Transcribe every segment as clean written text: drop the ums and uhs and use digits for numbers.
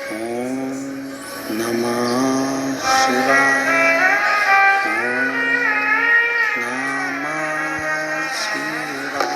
ओम नमः शिवाय। ओम नमः शिवाय।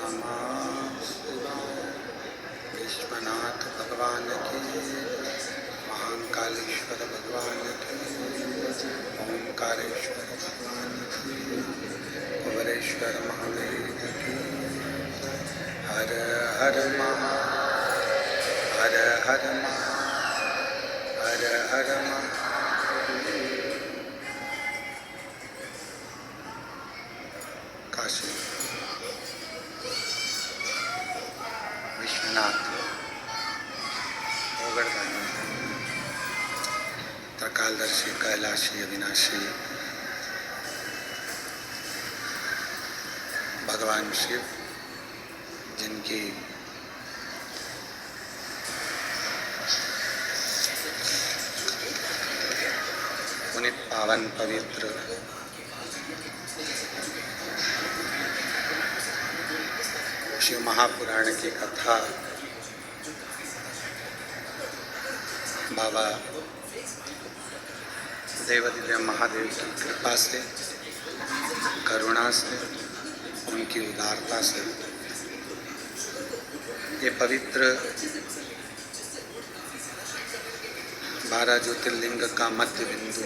नमः शिवाय। विश्वनाथ भगवान की, महाकालेश्वर भगवान की, ओंकारेश्वर भगवान की, कुबरेश्वर महादेव की। हर हर महा, हर हर महा, हर हर महा। काशी विश्वनाथ त्रिकालदर्शी कैलाशी अविनाशी भगवान शिव, जिनकी पुनित पावन पवित्र शिव महापुराण की कथा बाबा देवादिदेव महादेव की कृपा से, करुणा से, उनकी उदारता से ये पवित्र 12 ज्योतिर्लिंग का मध्य बिंदु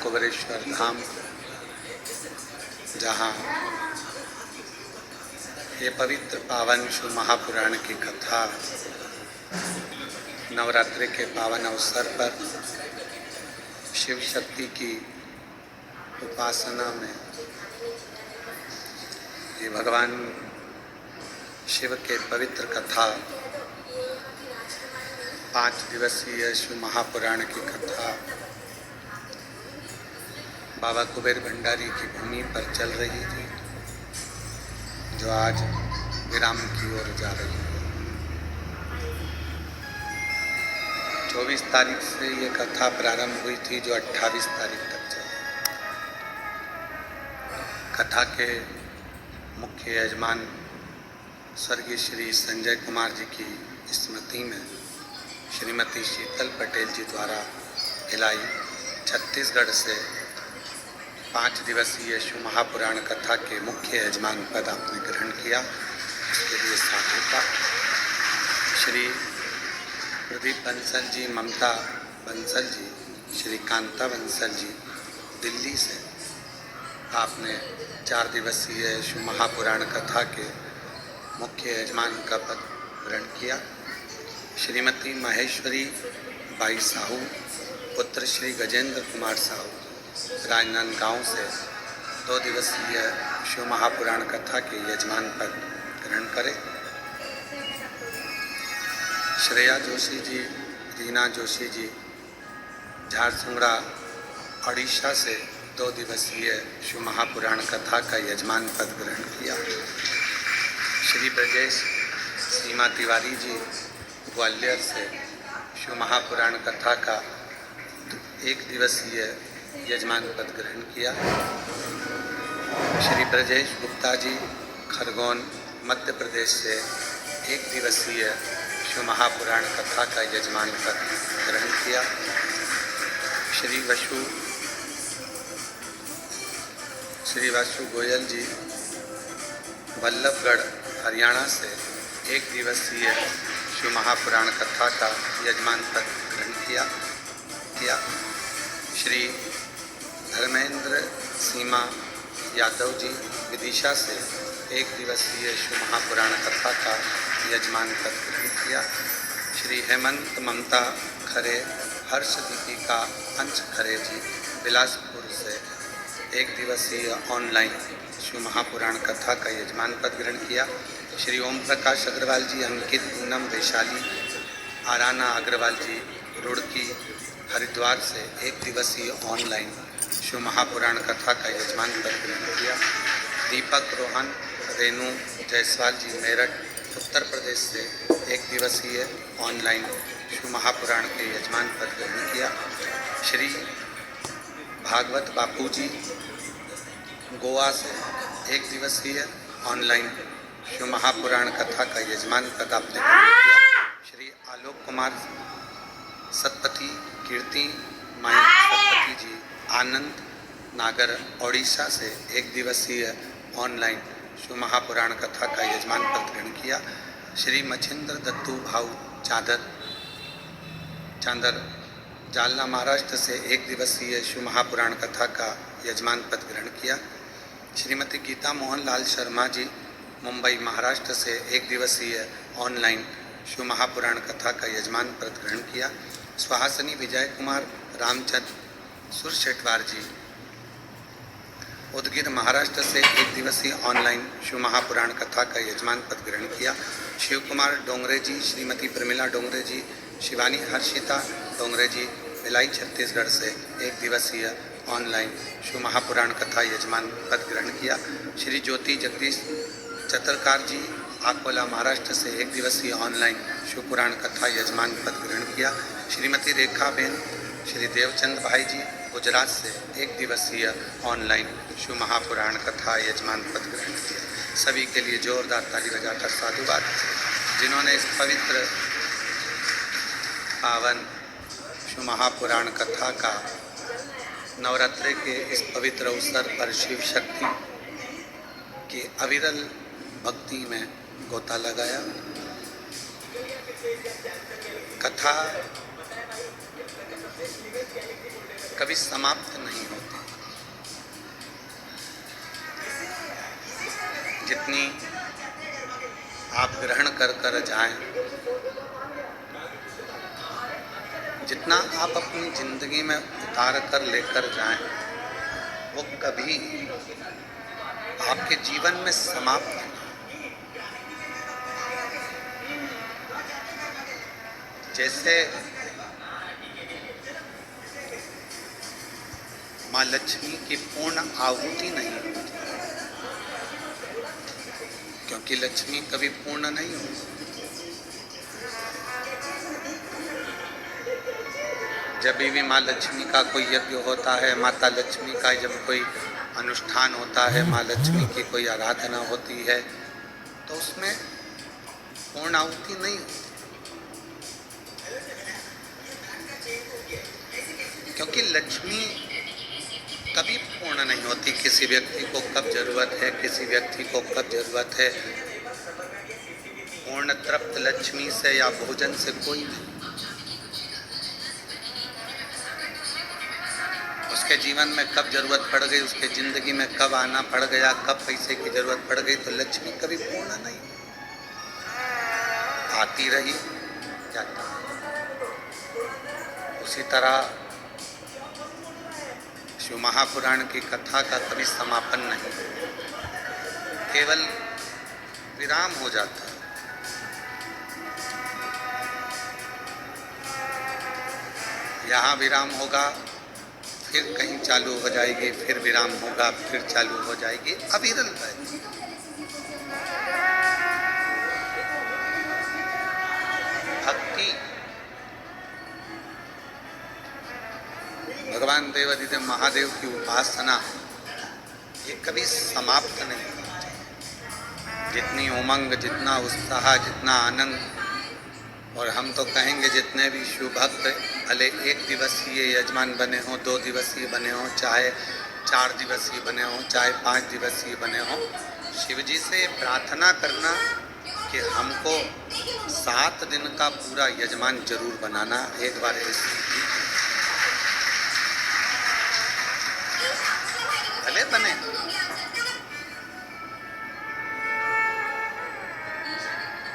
कुबरेश्वर धाम, जहाँ ये पवित्र पावन शिव महापुराण की कथा नवरात्रि के पावन अवसर पर शिव शक्ति की उपासना में ये भगवान शिव के पवित्र कथा 5 दिवसीय शिव महापुराण की कथा बाबा कुबेर भंडारी की भूमि पर चल रही थी, जो आज विराम की ओर जा रही है। 24 तारीख से ये कथा प्रारंभ हुई थी, जो 28 तारीख तक चली। कथा के मुख्य यजमान स्वर्गीय श्री संजय कुमार जी की स्मृति में श्रीमती शीतल पटेल जी द्वारा भिलाई छत्तीसगढ़ से 5 दिवसीय शिव महापुराण कथा के मुख्य यजमान पद आपने ग्रहण किया। इसके लिए साधुता श्री प्रदीप बंसल जी, ममता बंसल जी, श्री कांता बंसल जी दिल्ली से, आपने 4 दिवसीय शिव महापुराण कथा के मुख्य यजमान का पद ग्रहण किया। श्रीमती महेश्वरी बाई साहू पुत्र श्री गजेंद्र कुमार साहू राजनांदगांव से 2 दिवसीय शिव महापुराण कथा के यजमान पद ग्रहण करें। श्रेया जोशी जी, रीना जोशी जी झारसुगड़ा ओडिशा से 2 दिवसीय शिव महापुराण कथा का यजमान पद ग्रहण किया। श्री ब्रजेश सीमा तिवारी जी ग्वालियर से शिव महापुराण कथा का 1 दिवसीय यजमान पद ग्रहण किया। श्री ब्रजेश गुप्ता जी खरगोन मध्य प्रदेश से 1 दिवसीय शिव महापुराण कथा का यजमान पद ग्रहण किया। श्री वासु गोयल जी वल्लभगढ़ हरियाणा से 1 दिवसीय शिव महापुराण कथा का यजमान पद ग्रहण किया। श्री धर्मेंद्र सीमा यादव जी विदिशा से 1 दिवसीय शिव महापुराण कथा का यजमान पद ग्रहण किया। श्री हेमंत ममता खरे हर्ष दीपिका अंश खरे जी बिलासपुर से 1 दिवसीय ऑनलाइन शिव महापुराण कथा का यजमान पद ग्रहण किया। श्री ओम प्रकाश अग्रवाल जी अंकित पूनम वैशाली आराना अग्रवाल जी रुड़की हरिद्वार से 1 दिवसीय ऑनलाइन शिव महापुराण कथा का यजमान पद ग्रहण किया। दीपक रोहन रेणु जायसवाल जी मेरठ उत्तर प्रदेश से 1 दिवसीय ऑनलाइन शिव महापुराण के यजमान पद ग्रहण किया। श्री भागवत बापू जी गोवा से 1 दिवसीय ऑनलाइन शिव महापुराण कथा का यजमान पद आपने ग्रहण किया। श्री आलोक कुमार सतपथी कीर्ति माई सतपथी जी आनंद नागर ओडिशा से 1 दिवसीय ऑनलाइन शिव महापुराण कथा का यजमान पद ग्रहण किया। श्री मच्छिंद्र दत्तू भाऊ चांदर जालना महाराष्ट्र से 1 दिवसीय शिव महापुराण कथा का यजमान पद ग्रहण किया। श्रीमती गीता मोहन लाल शर्मा जी मुंबई महाराष्ट्र से 1 दिवसीय ऑनलाइन शिव महापुराण कथा का यजमान पद ग्रहण किया। सुहासिनी विजय कुमार रामचंद्र सुरशेटवार जी उदगीर महाराष्ट्र से 1 दिवसीय ऑनलाइन शिव महापुराण कथा का यजमान पद ग्रहण किया। शिव कुमार डोंगरे जी, श्रीमती प्रमिला डोंगरे जी, शिवानी हर्षिता डोंगरे जी भिलाई छत्तीसगढ़ से 1 दिवसीय ऑनलाइन शिव महापुराण कथा यजमान पद ग्रहण किया। श्री ज्योति जगदीश चतरकार जी अकोला महाराष्ट्र से 1 दिवसीय ऑनलाइन शिव पुराण कथा यजमान पद ग्रहण किया। श्रीमती रेखा बेन श्री देवचंद भाई जी गुजरात से 1 दिवसीय ऑनलाइन शिव महापुराण कथा यजमान पद ग्रहण किया। सभी के लिए जोरदार ताली बजाकर साधुवाद। जिन्होंने इस पवित्र पावन शिव महापुराण कथा का नवरात्रि के इस पवित्र अवसर पर शिव शक्ति की अविरल भक्ति में गोता लगाया। कथा कभी समाप्त नहीं होती। जितनी आप ग्रहण कर जाएं, जितना आप अपनी जिंदगी में उतार कर लेकर जाएं, वो कभी आपके जीवन में समाप्त नहीं। जैसे माँ लक्ष्मी की पूर्ण आहुति नहीं होती, क्योंकि लक्ष्मी कभी पूर्ण नहीं होती। जब भी माँ लक्ष्मी का कोई यज्ञ होता है, माता लक्ष्मी का जब कोई अनुष्ठान होता है, माँ लक्ष्मी की कोई आराधना होती है, तो उसमें पूर्ण आहुति नहीं होती, क्योंकि लक्ष्मी कभी पूर्ण नहीं होती। किसी व्यक्ति को कब जरूरत है, किसी व्यक्ति को कब जरूरत है, पूर्ण तृप्त लक्ष्मी से या भोजन से कोई नहीं। उसके जीवन में कब जरूरत पड़ गई, उसके जिंदगी में कब आना पड़ गया, कब पैसे की जरूरत पड़ गई, तो लक्ष्मी कभी पूर्ण नहीं, आती रही जाती। उसी तरह शिव महापुराण की कथा का कभी समापन नहीं, केवल विराम हो जाता है। यहाँ विराम होगा, फिर कहीं चालू हो जाएगी, फिर विराम होगा, फिर चालू हो जाएगी, अविरल रहेगी। भक्ति भगवान देवाधिदेव महादेव की उपासना ये कभी समाप्त नहीं होती। जितनी उमंग, जितना उत्साह, जितना आनंद, और हम तो कहेंगे जितने भी शिव भक्त भले 1 दिवसीय यजमान बने हों, 2 दिवसीय बने हों, चाहे 4 दिवसीय बने हों, चाहे 5 दिवसीय बने हों, शिव जी से प्रार्थना करना कि हमको 7 दिन का पूरा यजमान जरूर बनाना। एक बार भले बने,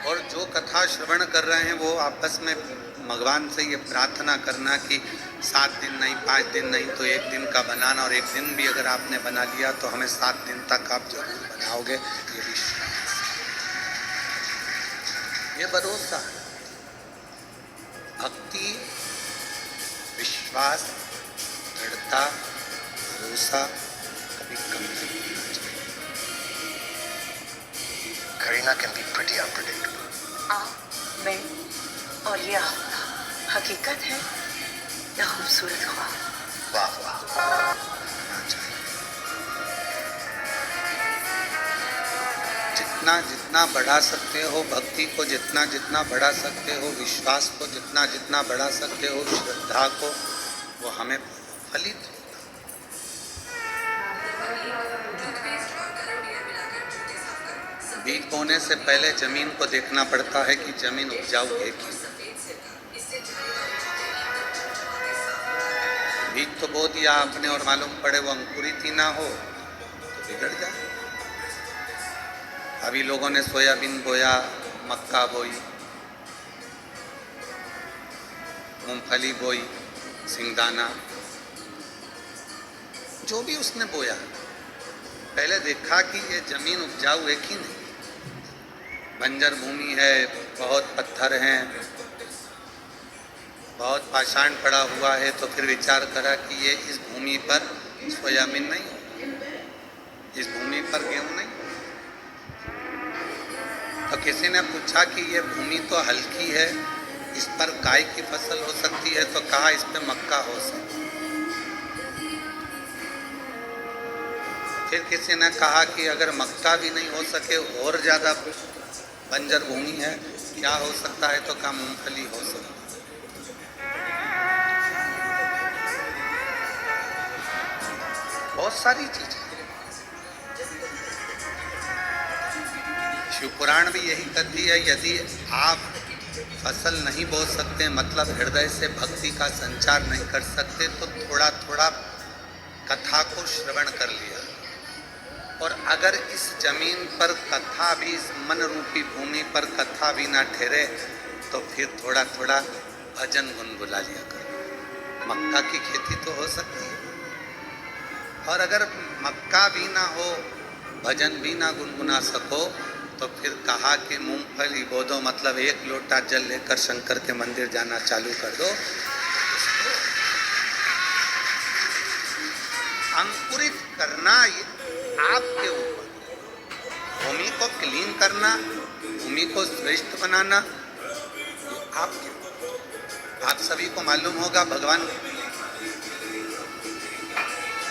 और जो कथा श्रवण कर रहे हैं वो आपस में भगवान से ये प्रार्थना करना कि 7 दिन नहीं, 5 दिन नहीं तो 1 दिन का बनाना, और 1 दिन भी अगर आपने बना लिया तो हमें 7 दिन तक आप जरूर बनाओगे। ये विश्वास, ये भरोसा, भक्ति, विश्वास, दृढ़ता, भरोसा कभी कम नहीं होना चाहिए। Karina can be pretty unpredictable. मैं और ये आपका हकीकत है या खूबसूरत हुआ? वाह वाह। जितना जितना बढ़ा सकते हो भक्ति को, जितना जितना बढ़ा सकते हो विश्वास को, जितना जितना बढ़ा सकते हो श्रद्धा को, वो हमें फलित होगा। बीज बोने से पहले जमीन को देखना पड़ता है कि जमीन उपजाऊ है कि। बीज तो बो दिया आपने और मालूम पड़े वो अंकुरित ही ना हो तो बिगड़ जाए। अभी लोगों ने सोयाबीन बोया, मक्का बोई, मूंगफली बोई, सिंगदाना, जो भी उसने बोया, पहले देखा कि ये जमीन उपजाऊ है कि नहीं। बंजर भूमि है, बहुत पत्थर हैं, बहुत पाषाण पड़ा हुआ है, तो फिर विचार करा कि ये इस भूमि पर सोयाबीन नहीं हो, इस भूमि पर गेहूं नहीं। तो किसी ने पूछा कि ये भूमि तो हल्की है, इस पर काय की फसल हो सकती है, तो कहा इस पे मक्का हो सकती है। फिर किसी ने कहा कि अगर मक्का भी नहीं हो सके, और ज़्यादा बंजर भूमि है, क्या हो सकता है, तो कहा मूंगफली हो सकती है। बहुत सारी चीजें। शिव पुराण भी यही कहती है, यदि आप फसल नहीं बो सकते, मतलब हृदय से भक्ति का संचार नहीं कर सकते, तो थोड़ा थोड़ा कथा को श्रवण कर लिया। और अगर इस जमीन पर कथा भी, इस मन रूपी भूमि पर कथा भी ना ठहरे, तो फिर थोड़ा थोड़ा भजन गुनगुना लिया करो। मक्का की खेती तो हो सकती है, और अगर मक्का भी ना हो, भजन भी ना गुनगुना सको, तो फिर कहा कि मूंगफली बो दो, मतलब 1 लोटा जल लेकर शंकर के मंदिर जाना चालू कर दो। अंकुरित करना ये आपके ऊपर, भूमि को क्लीन करना, भूमि को श्रेष्ठ बनाना आपके ऊपर। आप सभी को मालूम होगा, भगवान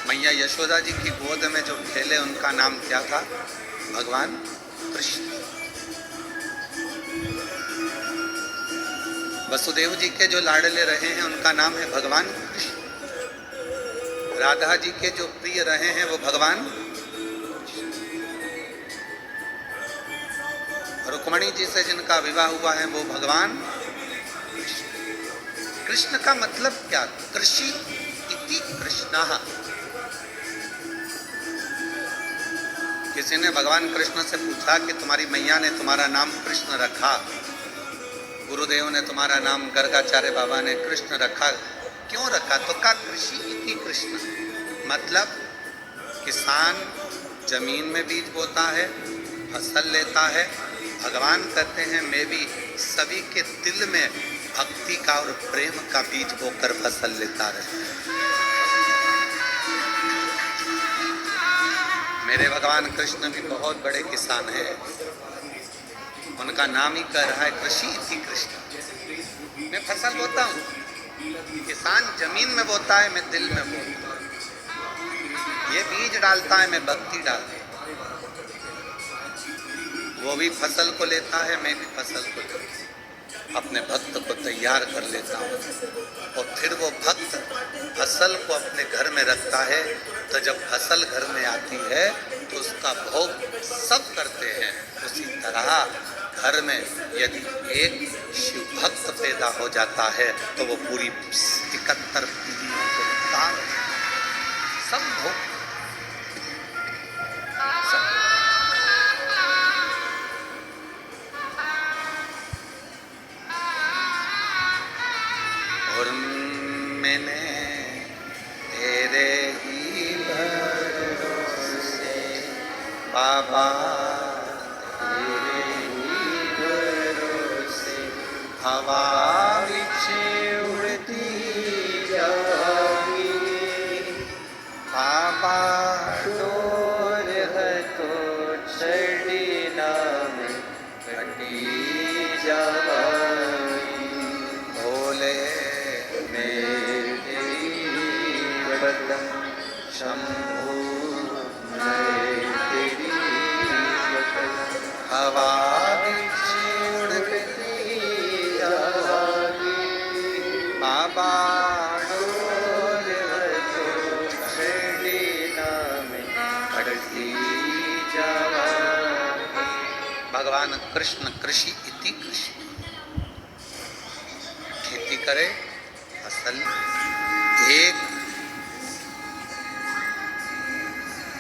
मैया यशोदा जी की गोद में जो खेले उनका नाम क्या था? भगवान कृष्ण। वसुदेव जी के जो लाडले रहे हैं उनका नाम है भगवान कृष्ण। राधा जी के जो प्रिय रहे हैं वो भगवान, रुक्मणी जी से जिनका विवाह हुआ है वो भगवान कृष्ण। कृष्ण का मतलब क्या? कृषि इति कृष्णः। किसी ने भगवान कृष्ण से पूछा कि तुम्हारी मैया ने तुम्हारा नाम कृष्ण रखा, गुरुदेव ने तुम्हारा नाम गर्गाचार्य बाबा ने कृष्ण रखा, क्यों रखा? तो कहा कृषि इति कृष्ण, मतलब किसान जमीन में बीज बोता है, फसल लेता है। भगवान कहते हैं मैं भी सभी के दिल में भक्ति का और प्रेम का बीज बोकर फसल लेता रहता है। मेरे भगवान कृष्ण भी बहुत बड़े किसान हैं, उनका नाम ही कह रहा है कृषि इति कृष्ण। मैं फसल बोता हूँ, किसान जमीन में बोता है, मैं दिल में बोता हूँ। ये बीज डालता है, मैं भक्ति डालता हूँ। वो भी फसल को लेता है, मैं भी फसल को लेता हूँ, अपने भक्त को तैयार कर लेता हूँ और फिर वो भक्त फसल को अपने घर में रखता है। तो जब फसल घर में आती है तो उसका भोग सब करते हैं। उसी तरह घर में यदि एक शिव भक्त पैदा हो जाता है तो वो पूरी 71 पीढ़ियों को सब भोग और मैंने तेरे ही भरोसे बाबा, तेरे ही भरोसे हवा बिछे उड़ती जाएगी बाबा, डोर है तो छड़ी नाम कटी जाएगी। भोले मेरे बदन शंभू मैं तेरी बदन हवा बिछे उड़ती जाएगी बाबा, डोर है तो छड़ी नाम कटी जाएगी। भगवान कृष्ण कृषि इति कृष्ण, खेती करे, फसल। एक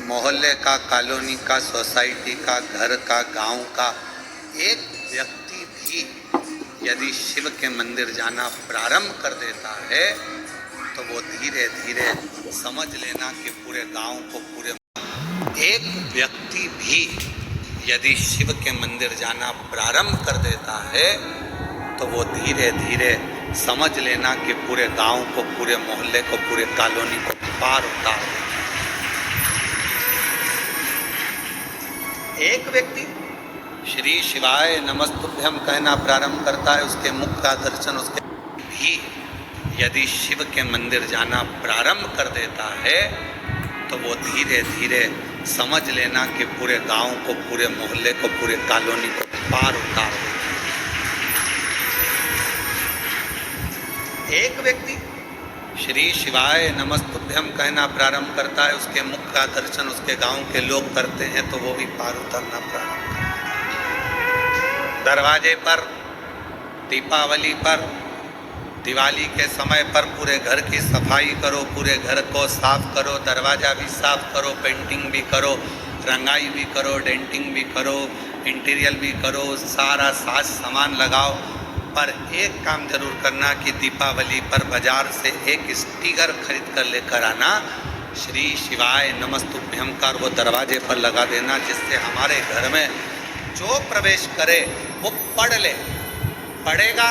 मोहल्ले का, कॉलोनी का, सोसाइटी का, घर का, गांव का एक व्यक्ति भी यदि शिव के मंदिर जाना प्रारंभ कर देता है तो वो धीरे धीरे समझ लेना कि पूरे गांव को, पूरे एक व्यक्ति भी यदि शिव के मंदिर जाना प्रारंभ कर देता है तो वो धीरे धीरे समझ लेना कि पूरे गांव को, पूरे मोहल्ले को, पूरे कॉलोनी को पार उतार देता। एक व्यक्ति श्री शिवाय नमस्तुभ्यम कहना प्रारंभ करता है, उसके मुख का दर्शन, उसके भी यदि शिव के मंदिर जाना प्रारंभ कर देता है तो वो धीरे धीरे समझ लेना कि पूरे गांव को, पूरे मोहल्ले को, पूरे कॉलोनी को पार उतार देता। एक व्यक्ति श्री शिवाय नमस्तुभ्यम कहना प्रारंभ करता है, उसके मुख का दर्शन उसके गांव के लोग करते हैं तो वो भी पार उतरना प्रारंभ करता है। दरवाजे पर दीपावली पर, दिवाली के समय पर पूरे घर की सफाई करो, पूरे घर को साफ करो, दरवाजा भी साफ करो, पेंटिंग भी करो, रंगाई भी करो, डेंटिंग भी करो, इंटीरियर भी करो, सारा साज सामान लगाओ। पर एक काम जरूर करना कि दीपावली पर बाजार से एक स्टिकर खरीद कर लेकर आना, श्री शिवाय नमस्तुभ्यम का, वो दरवाजे पर लगा देना, जिससे हमारे घर में जो प्रवेश करे वो पढ़ ले। पढ़ेगा,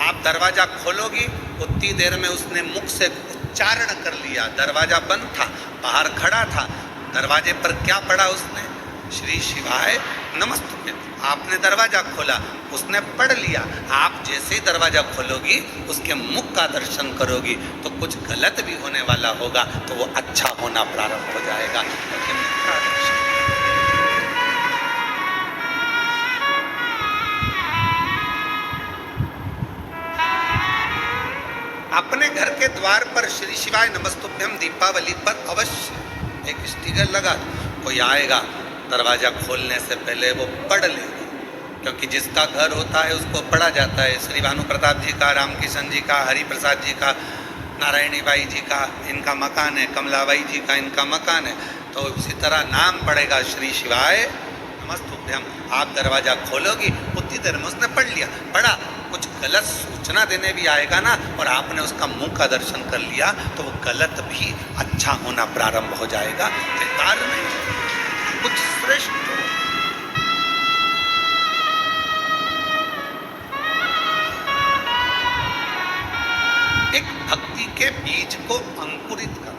आप दरवाज़ा खोलोगी, उतनी देर में उसने मुख से उच्चारण कर लिया। दरवाज़ा बंद था, बाहर खड़ा था, दरवाजे पर क्या पढ़ा उसने? श्री शिवाय नमस्तुभ्यम। आपने दरवाज़ा खोला, उसने पढ़ लिया। आप जैसे ही दरवाज़ा खोलोगी, उसके मुख का दर्शन करोगी तो कुछ गलत भी होने वाला होगा तो वो अच्छा होना प्रारंभ हो जाएगा। लेकिन मुख का दर्शन, अपने घर के द्वार पर श्री शिवाय नमस्तुभ्यम दीपावली पर अवश्य एक स्टिकर लगा। कोई आएगा, दरवाज़ा खोलने से पहले वो पढ़ लेगा, क्योंकि जिसका घर होता है उसको पढ़ा जाता है। श्री भानु प्रताप जी का, राम किशन जी का, हरि प्रसाद जी का, नारायणी बाई जी का इनका मकान है, कमलाबाई जी का इनका मकान है, तो उसी तरह नाम पड़ेगा श्री शिवाय नमस्तुभ्यम। आप दरवाज़ा खोलोगी, उतनी देर में उसने पढ़ लिया, पढ़ा, कुछ गलत सूचना देने भी आएगा ना और आपने उसका मुंह का दर्शन कर लिया तो वो गलत भी अच्छा होना प्रारंभ हो जाएगा। बेकार नहीं, कुछ श्रेष्ठ हो। एक भक्ति के बीज को अंकुरित करना।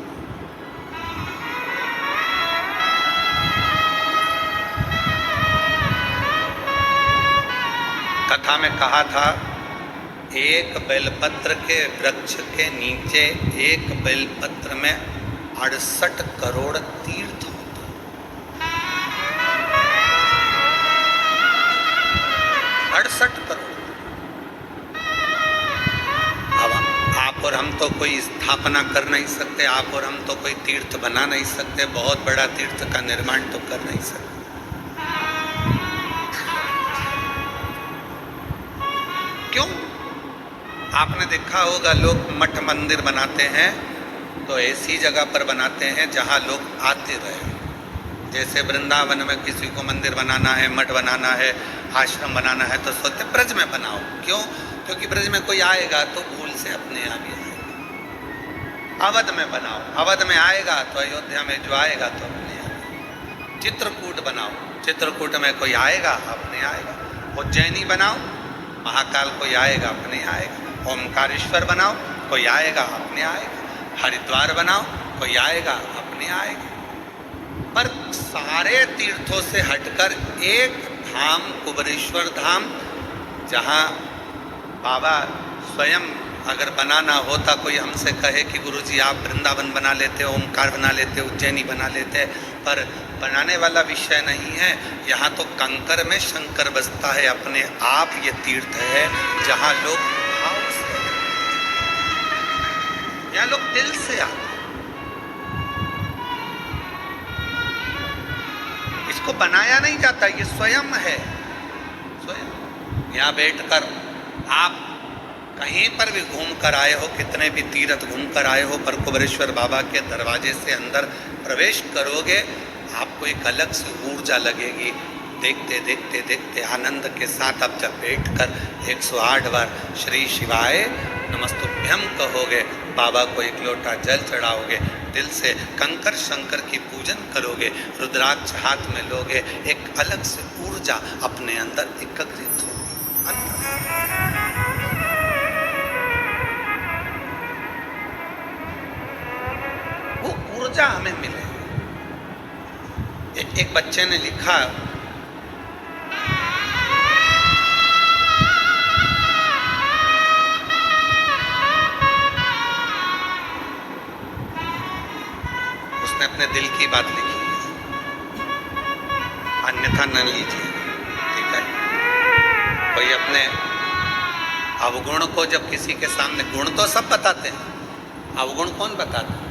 कथा में कहा था, एक बेलपत्र के वृक्ष के नीचे एक बेलपत्र में 68 करोड़ तीर्थ होते। 68 करोड़। अब आप और हम तो कोई स्थापना कर नहीं सकते, आप और हम तो कोई तीर्थ बना नहीं सकते, बहुत बड़ा तीर्थ का निर्माण तो कर नहीं सकते। क्यों? आपने देखा होगा लोग मठ मंदिर बनाते हैं तो ऐसी जगह पर बनाते हैं जहां लोग आते रहे। जैसे वृंदावन में किसी को मंदिर बनाना है, मठ बनाना है, आश्रम बनाना है तो सोचते ब्रज में बनाओ। क्यों? क्योंकि ब्रज में कोई आएगा तो भूल से अपने आप ही आएगा। अवध में बनाओ, अवध में आएगा तो अयोध्या में जो आएगा तो अपने आप। चित्रकूट बनाओ, चित्रकूट में कोई आएगा अपने आएगा। उज्जैनी बनाओ, महाकाल कोई आएगा अपने आएगा। ओमकारेश्वर बनाओ, कोई आएगा अपने आएगा। हरिद्वार बनाओ, कोई आएगा अपने आएगा। पर सारे तीर्थों से हटकर एक धाम, कुबेरेश्वर धाम, जहाँ बाबा स्वयं अगर बनाना होता, कोई हमसे कहे कि गुरुजी आप वृंदावन बना लेते, ओमकार बना लेते, उज्जैनी बना लेते, पर बनाने वाला विषय नहीं है। यहाँ तो कंकर में शंकर बसता है अपने आप। ये तीर्थ है जहाँ लोग भाव से, यहाँ लोग दिल से आते। इसको बनाया नहीं जाता, ये स्वयं है। स्वयं यहाँ बैठकर आप कहीं पर भी घूम कर आए हो, कितने भी तीर्थ घूम कर आए हो, पर कुबेरेश्वर बाबा के दरवाजे से अंदर प्रवेश करोगे आपको एक अलग सी ऊर्जा लगेगी। देखते देखते देखते आनंद के साथ आप जब बैठकर 108 बार श्री शिवाय नमस्तुभ्यम कहोगे, बाबा को एक लोटा जल चढ़ाओगे, दिल से कंकर शंकर की पूजन करोगे, रुद्राक्ष हाथ में लोगे, एक अलग से ऊर्जा अपने अंदर एकत्रित होगी। वो ऊर्जा हमें मिले। एक बच्चे ने लिखा, उसने अपने दिल की बात लिखी, अन्यथा न लीजिए, ठीक है। कोई अपने अवगुण को जब किसी के सामने, गुण तो सब बताते हैं, अवगुण कौन बताता है?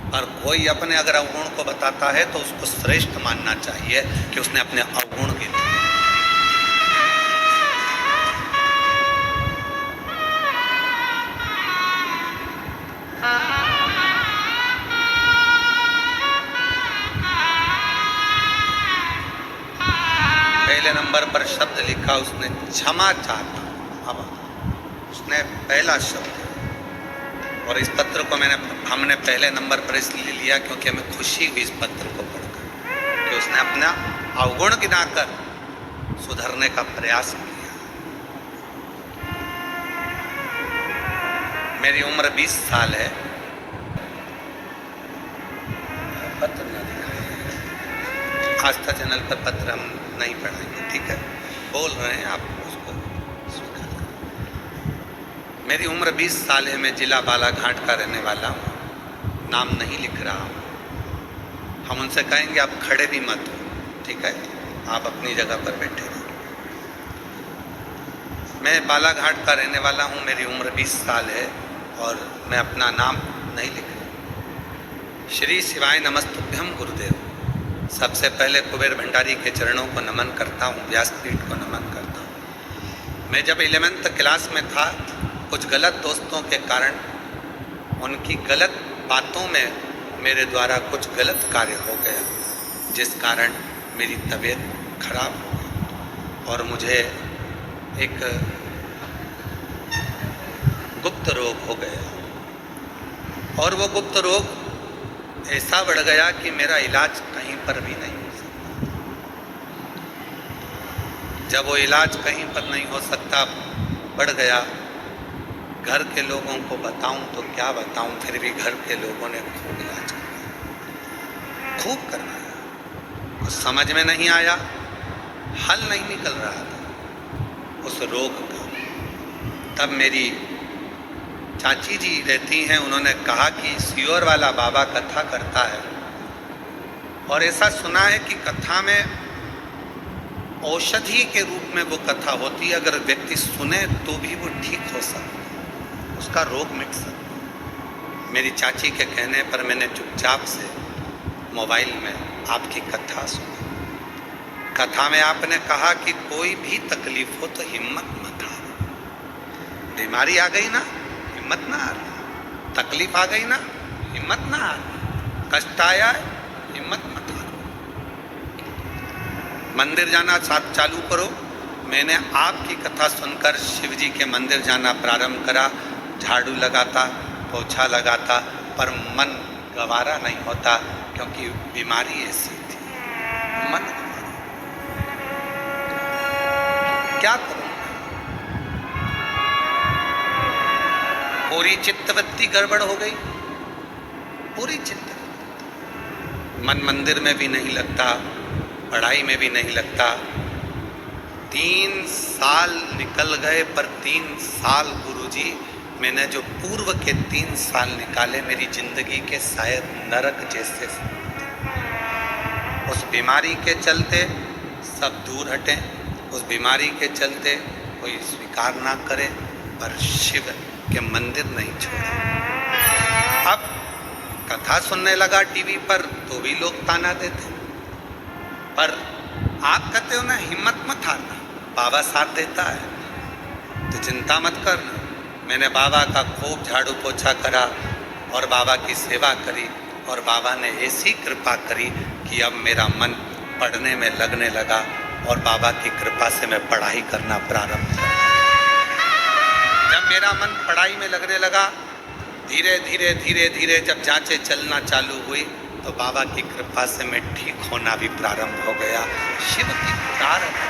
और कोई अपने अगर अवगुण को बताता है तो उसको श्रेष्ठ मानना चाहिए कि उसने अपने अवगुण के लिए। पहले नंबर पर शब्द लिखा उसने, क्षमा चाहता। अब उसने पहला शब्द, और इस पत्र को हमने पहले नंबर पर इसलिए लिया क्योंकि हमें खुशी हुई इस पत्र को पढ़कर कि उसने अपना अवगुण गिनाकर सुधरने का प्रयास किया। मेरी उम्र 20 साल है। पत्र न दिखाए, आस्था चैनल पर पत्र हम नहीं पढ़ाएंगे, ठीक है। बोल रहे हैं आप उसको स्वीकार करें। मेरी उम्र 20 साल है। मैं जिला बालाघाट का रहने वाला हूँ। नाम नहीं लिख रहा हूँ। हम उनसे कहेंगे आप खड़े भी मत हो, ठीक है, आप अपनी जगह पर बैठे रहो। मैं बालाघाट का रहने वाला हूँ। मेरी उम्र 20 साल है और मैं अपना नाम नहीं लिख रहा। श्री शिवाय नमस्तुभ्यम गुरुदेव। सबसे पहले कुबेर भंडारी के चरणों को नमन करता हूँ, व्यासपीठ को नमन करता हूँ। मैं जब 11th क्लास में था, कुछ गलत दोस्तों के कारण उनकी गलत बातों में मेरे द्वारा कुछ गलत कार्य हो गया, जिस कारण मेरी तबीयत खराब हो गई और मुझे एक गुप्त रोग हो गया। और वो गुप्त रोग ऐसा बढ़ गया कि मेरा इलाज कहीं पर भी नहीं हो सकता। जब वो इलाज कहीं पर नहीं हो सकता, बढ़ गया, घर के लोगों को बताऊं तो क्या बताऊं, फिर भी घर के लोगों ने खूब इलाज करवाया, खूब करवाया। कुछ समझ में नहीं आया, हल नहीं निकल रहा था उस रोग का। तब मेरी चाची जी रहती हैं, उन्होंने कहा कि सियोर वाला बाबा कथा करता है और ऐसा सुना है कि कथा में औषधि के रूप में वो कथा होती है, अगर व्यक्ति सुने तो भी वो ठीक हो सकता, उसका रोग मिट सकता। मेरी चाची के कहने पर मैंने चुपचाप से मोबाइल में आपकी कथा सुनी। कथा में आपने कहा कि कोई भी तकलीफ हो तो हिम्मत मत हारो। बीमारी आ गई ना, हिम्मत ना हारो। तकलीफ आ गई ना, हिम्मत ना हारो। कष्ट आया है, हिम्मत मत हारो। मंदिर जाना चालू करो। मैंने आपकी कथा सुनकर शिव जी के मंदिर जाना प्रारंभ करा। झाड़ू लगाता, पोछा लगाता, पर मन गवारा नहीं होता, क्योंकि बीमारी ऐसी थी, मन गवारा। क्या करूं? पूरी चित्तवृत्ति गड़बड़ हो गई, पूरी चित्तवृत्ति। मन मंदिर में भी नहीं लगता, पढ़ाई में भी नहीं लगता। 3 साल निकल गए, पर 3 साल गुरुजी, मैंने जो पूर्व के 3 साल निकाले, मेरी जिंदगी के शायद नरक जैसे। उस बीमारी के चलते सब दूर हटे, उस बीमारी के चलते कोई स्वीकार ना करे, पर शिव के मंदिर नहीं छोड़े। अब कथा सुनने लगा टीवी पर तो भी लोग ताना देते, पर आप कहते हो ना हिम्मत मत हारना, बाबा साथ देता है तो चिंता मत करना। मैंने बाबा का खूब झाड़ू पोछा करा और बाबा की सेवा करी, और बाबा ने ऐसी कृपा करी कि अब मेरा मन पढ़ने में लगने लगा, और बाबा की कृपा से मैं पढ़ाई करना प्रारंभ किया। जब मेरा मन पढ़ाई में लगने लगा, धीरे धीरे धीरे धीरे जब जांचें चलना चालू हुई, तो बाबा की कृपा से मैं ठीक होना भी प्रारंभ हो गया। शिव की प्रारंभ।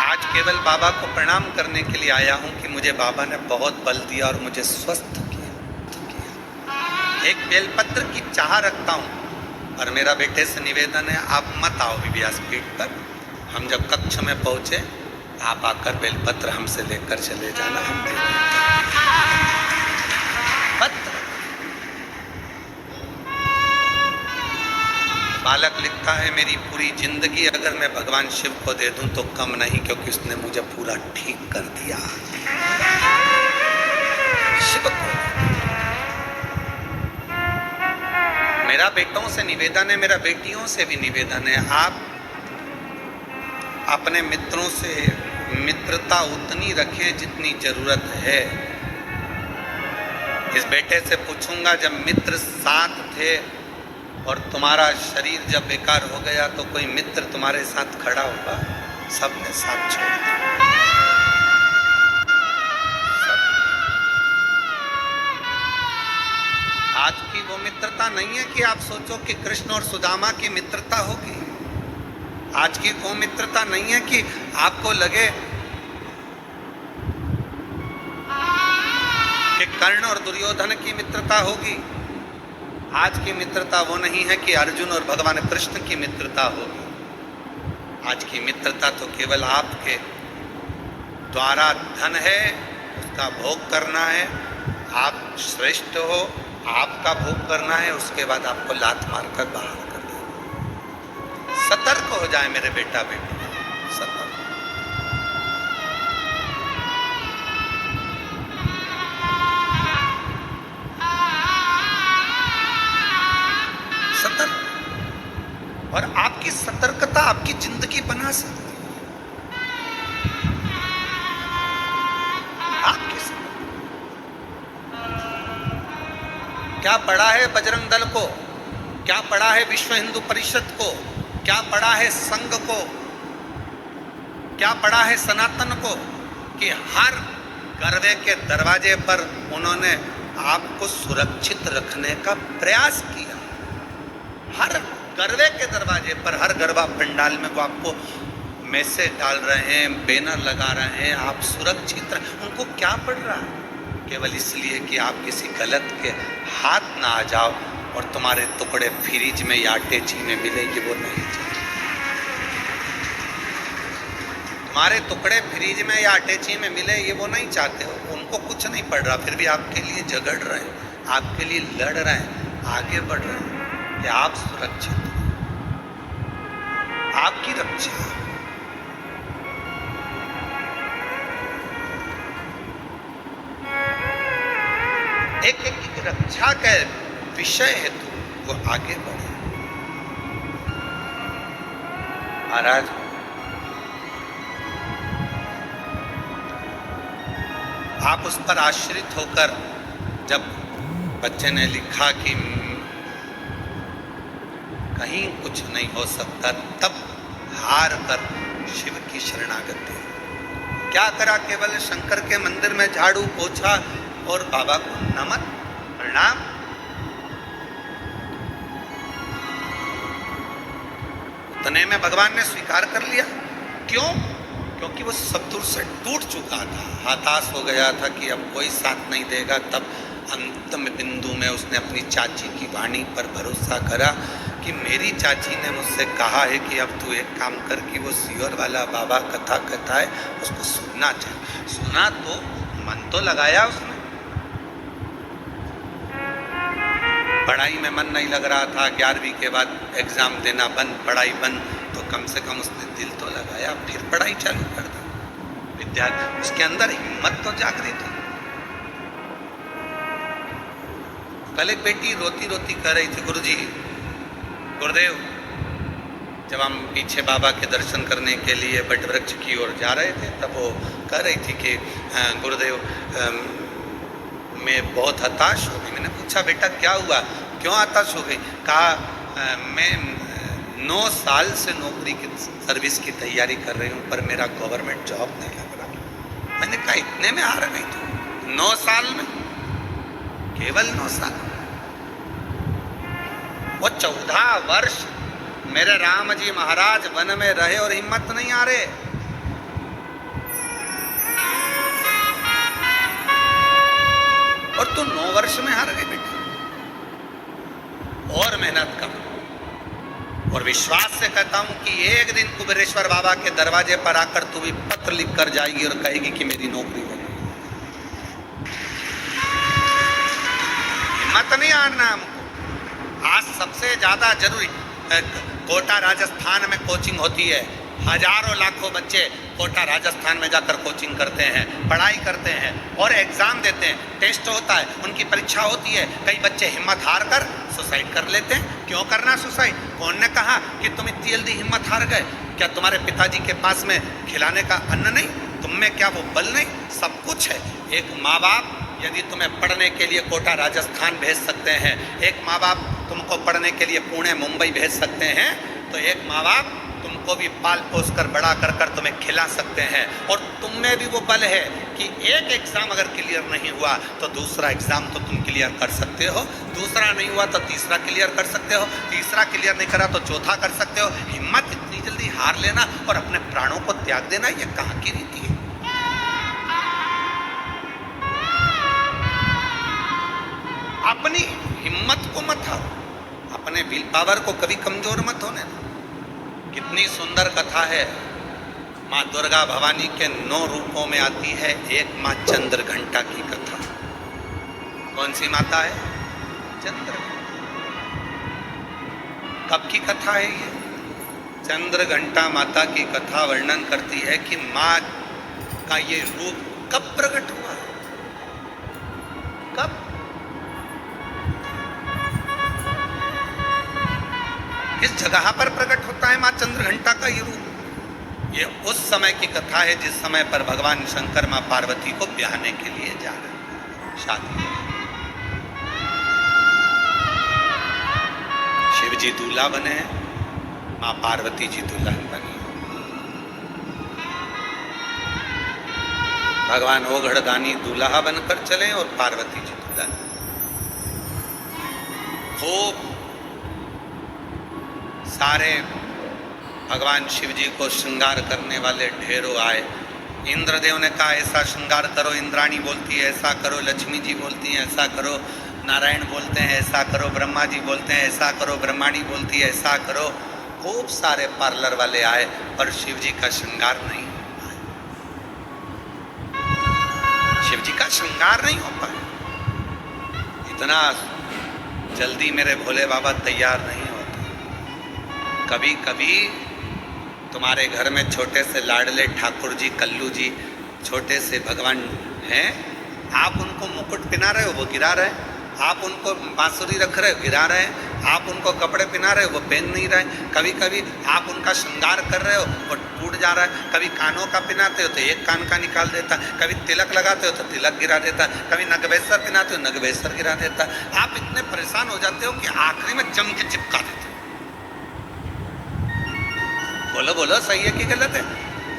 आज केवल बाबा को प्रणाम करने के लिए आया हूं कि मुझे बाबा ने बहुत बल दिया और मुझे स्वस्थ किया। एक बेलपत्र की चाह रखता हूं, और मेरा बेटे से निवेदन है, आप मत आओ व्यासपीठ पर। हम जब कक्ष में पहुंचे, आप आकर बेलपत्र हमसे लेकर चले जाना, हम दे पत्र। बालक लिखता है, मेरी पूरी जिंदगी अगर मैं भगवान शिव को दे दूं तो कम नहीं, क्योंकि उसने मुझे पूरा ठीक कर दिया। शिव को मेरा बेटों से निवेदन है, मेरा बेटियों से भी निवेदन है, आप अपने मित्रों से मित्रता उतनी रखें जितनी जरूरत है। इस बेटे से पूछूंगा, जब मित्र साथ थे और तुम्हारा शरीर जब बेकार हो गया तो कोई मित्र तुम्हारे साथ खड़ा होगा? सबने साथ छोड़ दिया। आज की वो मित्रता नहीं है कि आप सोचो कि कृष्ण और सुदामा की मित्रता होगी। आज की वो मित्रता नहीं है कि आपको लगे कि कर्ण और दुर्योधन की मित्रता होगी। आज की मित्रता वो नहीं है कि अर्जुन और भगवान कृष्ण की मित्रता होगी। आज की मित्रता तो केवल आपके द्वारा धन है, उसका भोग करना है, आप श्रेष्ठ हो, आपका भोग करना है, उसके बाद आपको लात मारकर बाहर कर देना। सतर्क हो जाए मेरे बेटा बेटी, सतर्क। सतर्क। और आपकी सतर्कता आपकी जिंदगी बना सकती है। आपकी क्या पड़ा है बजरंग दल को, क्या पड़ा है विश्व हिंदू परिषद को, क्या पड़ा है संघ को, क्या पड़ा है सनातन को, कि हर गरबे के दरवाजे पर उन्होंने आपको सुरक्षित रखने का प्रयास किया। हर गरबे के दरवाजे पर, हर गरबा पंडाल में वो आपको मैसेज डाल रहे हैं, बैनर लगा रहे हैं, आप सुरक्षित रहे। उनको क्या पड़ रहा है? केवल इसलिए कि आप किसी गलत के हाथ ना आ जाओ और तुम्हारे टुकड़े फ्रिज में या अटैची में मिलेंगे, वो नहीं चाहते। तुम्हारे टुकड़े फ्रिज में या अटैची में मिले, ये वो नहीं चाहते हो। उनको कुछ नहीं पड़ रहा, फिर भी आपके लिए झगड़ रहे हैं, आपके लिए लड़ रहे हैं, आगे बढ़ रहे हैं कि आप सुरक्षित हो, आपकी रक्षा। एक एक की रक्षा का विषय है तो वो आगे बढ़े। महाराज, आप उस पर आश्रित होकर, जब बच्चे ने लिखा कि कहीं कुछ नहीं हो सकता, तब हार कर शिव की शरणागति। क्या करा? केवल शंकर के मंदिर में झाड़ू पोछा और बाबा को नमन प्रणाम। उतने में भगवान ने स्वीकार कर लिया। क्यों? क्योंकि वो सब दूर से टूट चुका था, हताश हो गया था कि अब कोई साथ नहीं देगा। तब अंतिम बिंदु में उसने अपनी चाची की वाणी पर भरोसा करा कि मेरी चाची ने मुझसे कहा है कि अब तू एक काम कर कि वो सीहोर वाला बाबा कथा कहता है, उसको सुनना चाहिए। सुना तो मन तो लगाया उसने। पढ़ाई में मन नहीं लग रहा था, 11वीं के बाद एग्ज़ाम देना बंद, पढ़ाई बंद, तो कम से कम उसने दिल तो लगाया, फिर पढ़ाई चालू कर दी। विद्यार्थी, उसके अंदर हिम्मत तो जागृत हुई। कल एक बेटी रोती रोती कह रही थी, गुरुजी, गुरुदेव, जब हम पीछे बाबा के दर्शन करने के लिए वट वृक्ष की ओर जा रहे थे, तब वो कह रही थी कि गुरुदेव मैं बहुत हताश हो गई। मैंने पूछा, बेटा क्या हुआ, क्यों हताश हो गई? कहा मैं 9 साल से नौकरी की सर्विस की तैयारी कर रही हूँ, पर मेरा गवर्नमेंट जॉब नहीं लग रहा। मैंने कहा इतने में हार गई तू? 9 साल में, केवल 9 साल। वो 14 वर्ष मेरे राम जी महाराज वन में रहे और हिम्मत नहीं आ रहे। और तू 9 वर्ष में हार गई बेटा। और मेहनत कर, और विश्वास से कहता हूं कि एक दिन कुबेरेश्वर बाबा के दरवाजे पर आकर तू भी पत्र लिख कर जाएगी और कहेगी कि मेरी नौकरी हो गई। हिम्मत नहीं हारना हमको। आज सबसे ज्यादा जरूरी, कोटा राजस्थान में कोचिंग होती है, हजारों लाखों बच्चे कोटा राजस्थान में जाकर कोचिंग करते हैं, पढ़ाई करते हैं और एग्जाम देते हैं, टेस्ट होता है, उनकी परीक्षा होती है। कई बच्चे हिम्मत हार कर सुसाइड कर लेते हैं। क्यों करना सुसाइड? कौन ने कहा कि तुम इतनी जल्दी हिम्मत हार गए? क्या तुम्हारे पिताजी के पास में खिलाने का अन्न नहीं? तुम में क्या वो बल नहीं? सब कुछ है। एक माँ बाप यदि तुम्हें पढ़ने के लिए कोटा राजस्थान भेज सकते हैं, एक माँ बाप तुमको पढ़ने के लिए पुणे मुंबई भेज सकते हैं, तो एक माँ बाप तुमको भी पाल पोस कर बड़ा कर कर तुम्हें खिला सकते हैं। और तुम में भी वो बल है कि एक एग्ज़ाम अगर क्लियर नहीं हुआ तो दूसरा एग्ज़ाम तो तुम क्लियर कर सकते हो, दूसरा नहीं हुआ तो तीसरा क्लियर कर सकते हो, तीसरा क्लियर नहीं करा तो चौथा कर सकते हो। हिम्मत इतनी जल्दी हार लेना और अपने प्राणों को त्याग देना, ये कहाँ की रीति है? अपनी हिम्मत को मत हारो, अपने विल पावर को कभी कमजोर मत होने दो। कितनी सुंदर कथा है। माँ दुर्गा भवानी के 9 रूपों में आती है एक माँ चंद्र घंटा की कथा। कौन सी माता है? चंद्र। कब की कथा है ये? चंद्र घंटा माता की कथा वर्णन करती है कि माँ का ये रूप कब प्रकट हुआ, कब? इस जगह पर प्रकट होता है माँ चंद्रघंटा का ये रूप। ये उस समय की कथा है जिस समय पर भगवान शंकर माँ पार्वती को ब्याहने के लिए जा रहे हैं, शादी। शिव जी दूल्हा बने, माँ पार्वती जी दुल्हन बनी। भगवान ओघड़दानी दूल्हा बनकर चले और पार्वती जी दुल्हन। खूब सारे भगवान शिव जी को श्रृंगार करने वाले ढेरों आए। इंद्रदेव ने कहा ऐसा श्रृंगार करो, इंद्राणी बोलती है ऐसा करो, लक्ष्मी जी बोलती है ऐसा करो, नारायण बोलते हैं ऐसा करो, ब्रह्मा जी बोलते हैं ऐसा करो, ब्रह्माणी बोलती है ऐसा करो। खूब सारे पार्लर वाले आए और शिव जी का श्रृंगार नहीं हो पाया। शिव जी का श्रृंगार नहीं हो पाया। इतना जल्दी मेरे भोले बाबा तैयार नहीं होते। कभी कभी तुम्हारे घर में छोटे से लाडले ठाकुर जी, कल्लू जी, छोटे से भगवान हैं, आप उनको मुकुट पहना रहे हो वो गिरा रहे हैं, आप उनको बांसुरी रख रहे हो गिरा रहे हैं, आप उनको कपड़े पहना रहे हो वो पहन नहीं रहे। कभी कभी आप उनका श्रृंगार कर रहे हो वो टूट जा रहा है। कभी कानों का पहनाते हो तो एक कान का निकाल देता, कभी तिलक लगाते हो तो तिलक गिरा देता, कभी नगवेसर पहनाते हो नगवेसर गिरा देता। आप इतने परेशान हो जाते हो कि आखिरी में जम के चिपका देते हो। बोलो बोलो सही है कि गलत है?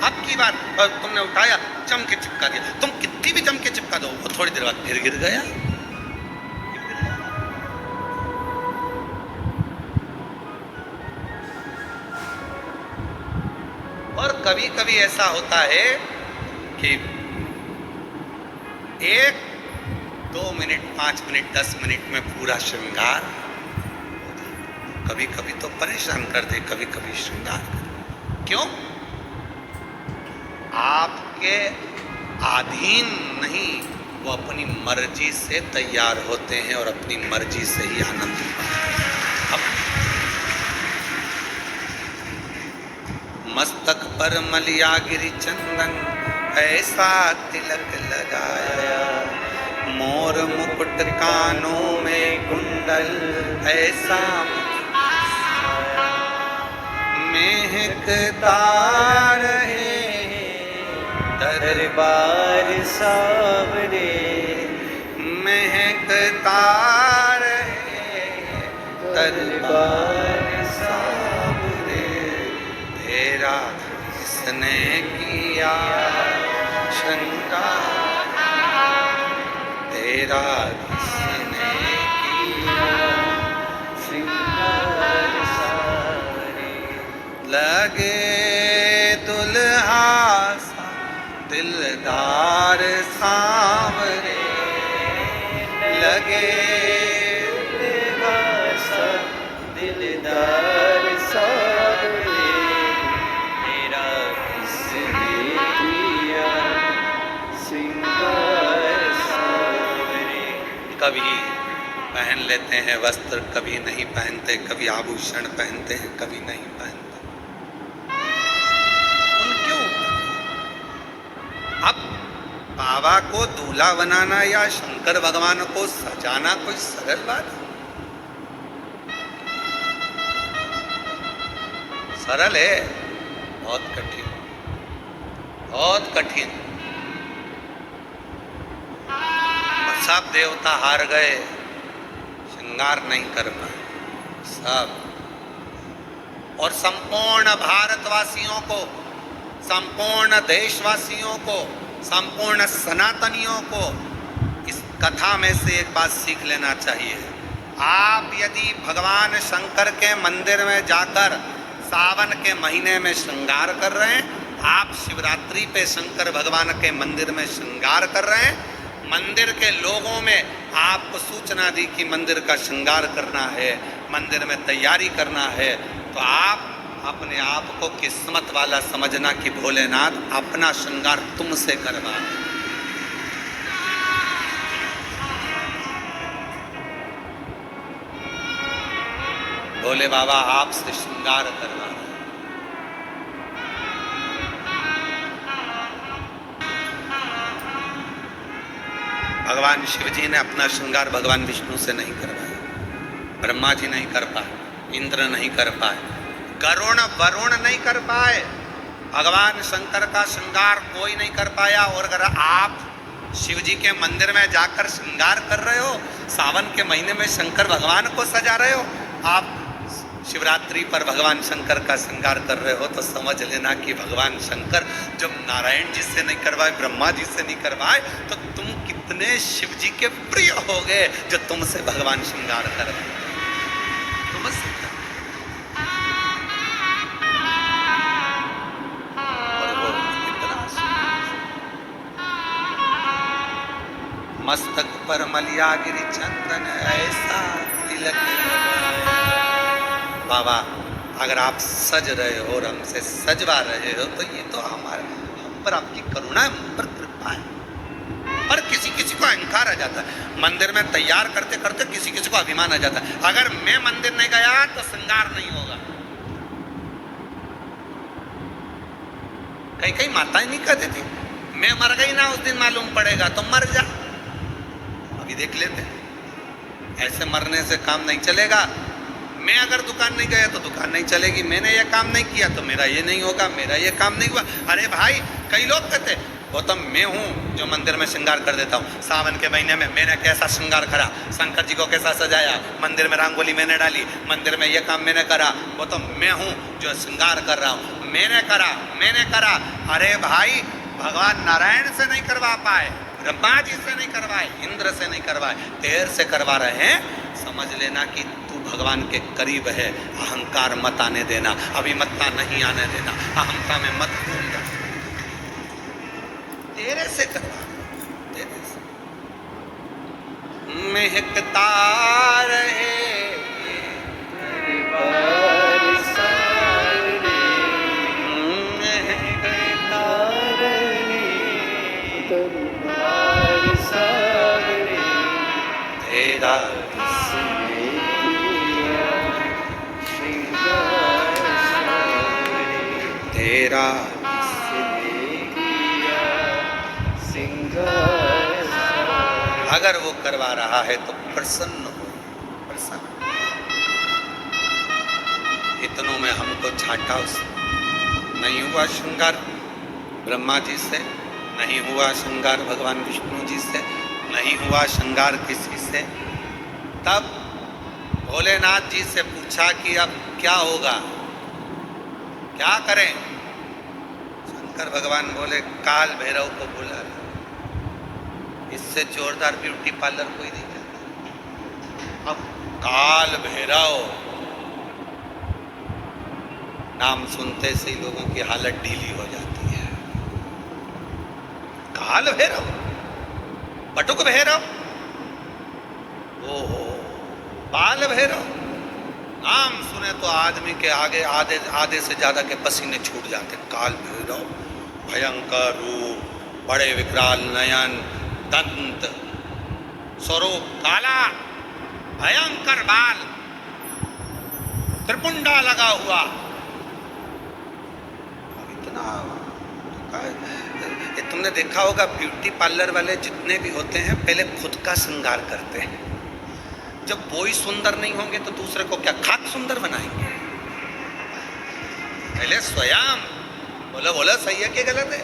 अब की बात तुमने उठाया जम के चिपका दिया, तुम कितनी भी जम के चिपका दो वो थोड़ी देर बाद फिर गिर गया। और कभी कभी ऐसा होता है कि 1, 2 मिनट, 5 मिनट, 10 मिनट में पूरा श्रृंगार। कभी कभी तो परेशान कर दे, कभी कभी श्रृंगार कर। क्यों? आपके अधीन नहीं, वो अपनी मर्जी से तैयार होते हैं और अपनी मर्जी से ही आनंद पाते हैं। मस्तक पर मलिया गिरी चंदन ऐसा तिलक लगाया, मोर मुकुट कानों में कुंडल ऐसा महकता रहे दरबार सावरे, महकता रहे दरबार सावरे। तेरा किसने किया श्रृंगार, तेरा किसने किया श्रृंगार सावरे। लगे दुल्हा सा दिलदार सांवरे, लगे दुल्हा सा दिलदार सांवरे। तेरा किसने किया श्रृंगार सांवरे। कभी पहन लेते हैं वस्त्र, कभी नहीं पहनते, कभी आभूषण पहनते हैं, कभी नहीं पहनते। अब बाबा को दूल्हा बनाना या शंकर भगवान को सजाना कोई सरल बात है? सरल है? बहुत कठिन, बहुत कठिन। सब देवता हार गए, श्रृंगार नहीं कर पाए सब। और संपूर्ण भारतवासियों को, संपूर्ण देशवासियों को, संपूर्ण सनातनियों को इस कथा में से एक बात सीख लेना चाहिए। आप यदि भगवान शंकर के मंदिर में जाकर सावन के महीने में श्रृंगार कर रहे हैं, आप शिवरात्रि पे शंकर भगवान के मंदिर में श्रृंगार कर रहे हैं, मंदिर के लोगों में आपको सूचना दी कि मंदिर का श्रृंगार करना है, मंदिर में तैयारी करना है, तो आप अपने आप को किस्मत वाला समझना कि भोलेनाथ अपना श्रृंगार तुमसे करवा। भोले बाबा आपसे श्रृंगार करवा। भगवान शिव जी ने अपना श्रृंगार भगवान विष्णु से नहीं करवाया, ब्रह्मा जी नहीं कर पाए, इंद्र नहीं कर पाए, गरुण वरुण नहीं कर पाए, भगवान शंकर का श्रृंगार कोई नहीं कर पाया। और अगर आप शिव जी के मंदिर में जाकर श्रृंगार कर रहे हो, सावन के महीने में शंकर भगवान को सजा रहे हो, आप शिवरात्रि पर भगवान शंकर का श्रृंगार कर रहे हो, तो समझ लेना कि भगवान शंकर जब नारायण जी से नहीं करवाए, ब्रह्मा जी से नहीं करवाए, तो तुम कितने शिव जी के प्रिय हो गए जो तुमसे भगवान श्रृंगार कर रहे हैं। समझ सकते हो? और वो कितना मस्तक पर मलियागिरी चंदन ऐसा तिलक लगाया। बाबा अगर आप सज रहे हो और हमसे सजवा रहे हो, तो ये तो हमारे हम पर आपकी करुणा है, हम पर कृपा है। पर किसी किसी को अहंकार आ जाता है, मंदिर में तैयार करते करते किसी किसी को अभिमान आ जाता है, अगर मैं मंदिर नहीं गया तो श्रृंगार नहीं होगा। कई कई माताएं नहीं कहती थी, मैं मर गई ना उस दिन मालूम पड़ेगा, तो मर जा। अभी देख लेते हैं, ऐसे मरने से काम नहीं चलेगा। मैं अगर दुकान नहीं गया तो दुकान नहीं चलेगी, मैंने ये काम नहीं किया तो मेरा ये नहीं होगा, मेरा ये काम नहीं हुआ। अरे भाई, कई लोग कहते गौतम मैं हूँ जो मंदिर में श्रृंगार कर देता हूँ, सावन के महीने में मैंने कैसा श्रृंगार करा, शंकर जी को कैसा सजाया, मंदिर में रंगोली मैंने डाली, मंदिर में ये काम मैंने करा, गौतम मैं हूँ जो श्रृंगार कर रहा हूँ, मैंने करा। अरे भाई, भगवान नारायण से नहीं करवा पाए, ब्रह्मा जी से नहीं करवाए, इंद्र से नहीं करवाए, तेर से करवा रहे हैं। समझ लेना कि तू भगवान के करीब है। अहंकार मत आने देना, अभिमत्ता नहीं आने देना, अहंता में मत भूल जा। तेरे से करवा, तेरे से महकता रहे तेरा तेरा अगर वो करवा रहा है तो प्रसन्न हो, प्रसन्न। इतनों में हमको छाटा उसने। नहीं हुआ श्रृंगार ब्रह्मा जी से, नहीं हुआ श्रृंगार भगवान विष्णु जी से, नहीं हुआ श्रृंगार किसी से। तब भोलेनाथ जी से पूछा कि अब क्या होगा, क्या करें। शंकर भगवान बोले काल भैरव को बुला, इससे जोरदार ब्यूटी पार्लर कोई नहीं करता। अब काल भैरव नाम सुनते से ही लोगों की हालत ढीली हो जाती है। काल भैरव, बटुक भैरव, ओहो बाल भैरव, नाम सुने तो आदमी के आगे आधे से ज्यादा के पसीने छूट जाते। काल भैरव भयंकर रूप, बड़े विकराल नयन, दंत, स्वरूप काला, भयंकर बाल, त्रिपुंडा लगा हुआ। इतना तुमने देखा होगा ब्यूटी पार्लर वाले जितने भी होते हैं पहले खुद का श्रृंगार करते हैं। जब वो ही सुंदर नहीं होंगे तो दूसरे को क्या खाक सुंदर बनाएंगे। पहले स्वयं बोलो सही है कि गलत है,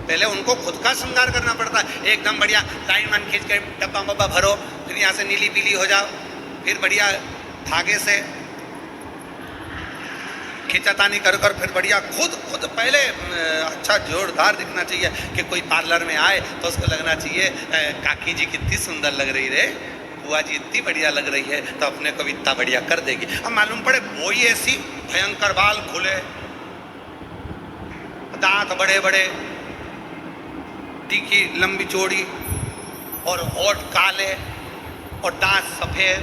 पहले उनको खुद का श्रृंगार करना पड़ता है। एकदम बढ़िया लाइन वन खींच के डब्बा वब्बा भरो, फिर यहाँ से नीली पीली हो जाओ, फिर बढ़िया धागे से खींचातानी कर फिर बढ़िया खुद पहले अच्छा जोरदार दिखना चाहिए कि कोई पार्लर में आए तो उसको लगना चाहिए काकी जी कितनी सुंदर लग रही रे, बुआ जी इतनी बढ़िया लग रही है, तो अपने को भी इतना बढ़िया कर देगी। अब मालूम पड़े वो ही ऐसी भयंकर बाल खुले, दांत बड़े बड़े, तीखी लंबी चौड़ी, और होठ काले और दांत सफेद।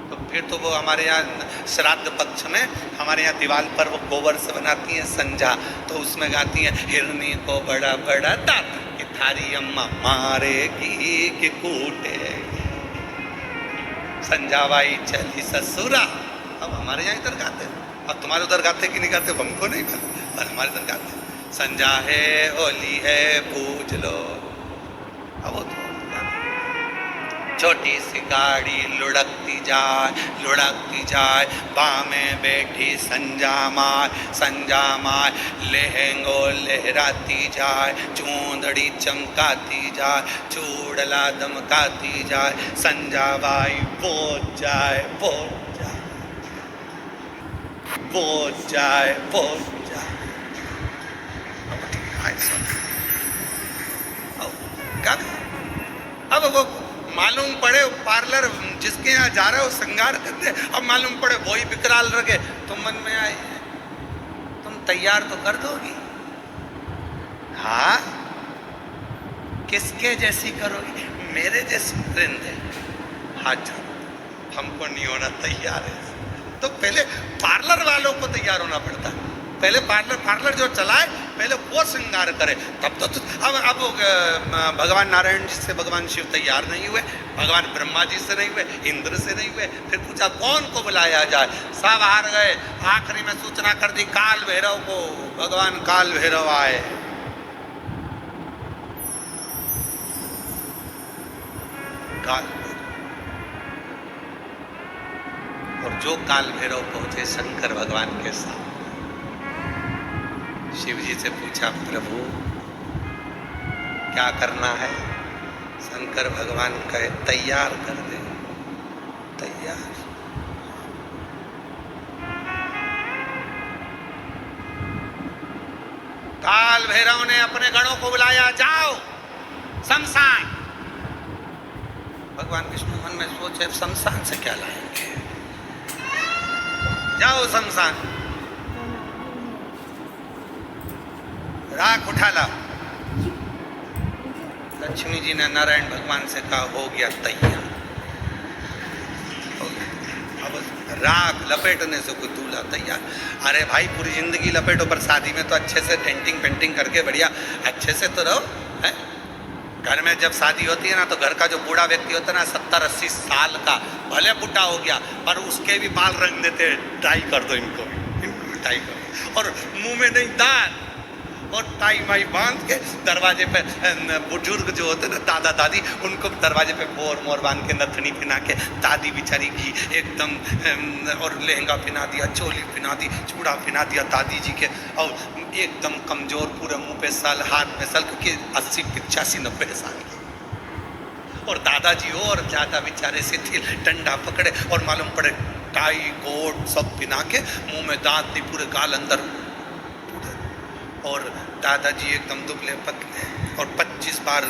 तो फिर तो वो हमारे यहाँ श्राद्ध पक्ष में हमारे यहाँ दीवार पर वो गोबर से बनाती हैं संजा, तो उसमें गाती हैं हिरनी को बड़ा बड़ा दांत कि थारी अम्मा मारेगी कि कूटे संजावाई चली ससुरा। अब हमारे यहाँ इधर गाते हैं, अब तुम्हारे उधर गाते कि नहीं गाते हमको नहीं पता, पर हमारे इधर गाते संजा है होली है पूज लो। अब वो तो छोटी सी गाड़ी लुढ़कती जाए, बामें बैठी संजा माय लहंगो लहराती जाए, चूंदड़ी चमकाती जाए, चूड़ला दमकाती जाए, संजा बाई बोझ जाए। अब वो मालूम पड़े पार्लर जिसके यहाँ जा रहे हो श्रृंगार करते, अब मालूम पड़े वही विकराल रखे, तो मन में आए तुम तैयार तो कर दोगी? हाँ, किसके जैसी करोगी? मेरे जैसी परिंदे? हाथ जोड़ो, हमको नहीं होना तैयार है। तो पहले पार्लर वालों को तैयार होना पड़ता है, पहले पार्लर जो चलाए पहले वो श्रृंगार करे, तब तो अब भगवान नारायण जी से भगवान शिव तैयार नहीं हुए, भगवान ब्रह्मा जी से नहीं हुए, इंद्र से नहीं हुए, फिर पूछा कौन को बुलाया जाए, सब हार गए। आखिरी में सूचना कर दी काल भैरव को, भगवान काल भैरव आए। काल और जो काल भैरव पहुंचे शंकर भगवान के साथ, शिव जी से पूछा प्रभु क्या करना है? शंकर भगवान कहे तैयार कर दे। तैयार? काल भैरव ने अपने गणों को बुलाया, जाओ शमशान। भगवान विष्णु मन में सोचे शमशान से क्या लाएंगे, जाओ शमशान, राख उठा ला। लक्ष्मी जी ने नारायण भगवान से कहा हो गया तैयार। अब राख लपेटने से कोई दूल्हा तैयार? अरे भाई पूरी जिंदगी लपेटो, पर शादी में तो अच्छे से टेंटिंग पेंटिंग करके बढ़िया अच्छे से तो रहो। है घर में जब शादी होती है ना, तो घर का जो बूढ़ा व्यक्ति होता है ना 70-80 साल का, भले बूढ़ा हो गया पर उसके भी बाल रंग देते, टाई कर दो इनको भी टाई कर दो, और मुंह में नहीं दांत, और टाई माई बांध के दरवाजे पे बुजुर्ग जो होते ना दादा दादी, उनको दरवाजे पे मोर बांध के नथनी पिना के, दादी बेचारी की एकदम, और लहंगा पिना दिया, चोली पिना दी, चूड़ा पिना दिया दादी जी के, और एकदम कमजोर, पूरे मुंह पे साल, हाथ में साल, क्योंकि 80-85-90 साल की, और दादाजी और ज्यादा बेचारे से थे, डंडा पकड़े और मालूम पड़े टाई कोट सब पिना के, मुंह में दांत नहीं, पूरे गाल अंदर, और दादाजी एकदम दुबले पतले, और 25 बार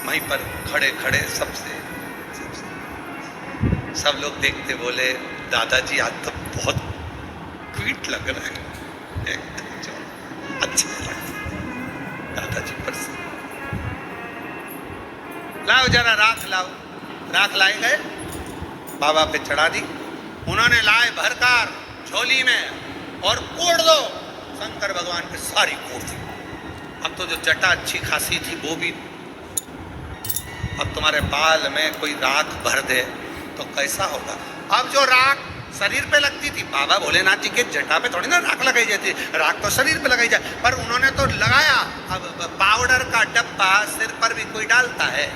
वहीं पर खड़े खड़े सबसे सब लोग देखते, बोले दादाजी आज तो बहुत क्यूट लग रहे हैं, एकदम अच्छे लग दादाजी पर से। लाओ जरा राख लाओ, राख लाए गए, बाबा पे चढ़ा दी, उन्होंने लाए भरकर झोली में और कोड़ दो। शंकर भगवान पे सारी कोड़ दी। अब तो जो जटा अच्छी खासी थी वो भी, अब तुम्हारे बाल में कोई राख भर दे तो कैसा होगा? अब जो राख शरीर पे लगती थी, बाबा भोलेनाथ जी के जटा पे थोड़ी ना राख लगाई जाती, राख तो शरीर पे लगाई जाए, पर उन्होंने तो लगाया। अब पाउडर का डब्बा सिर पर भी कोई डालता है,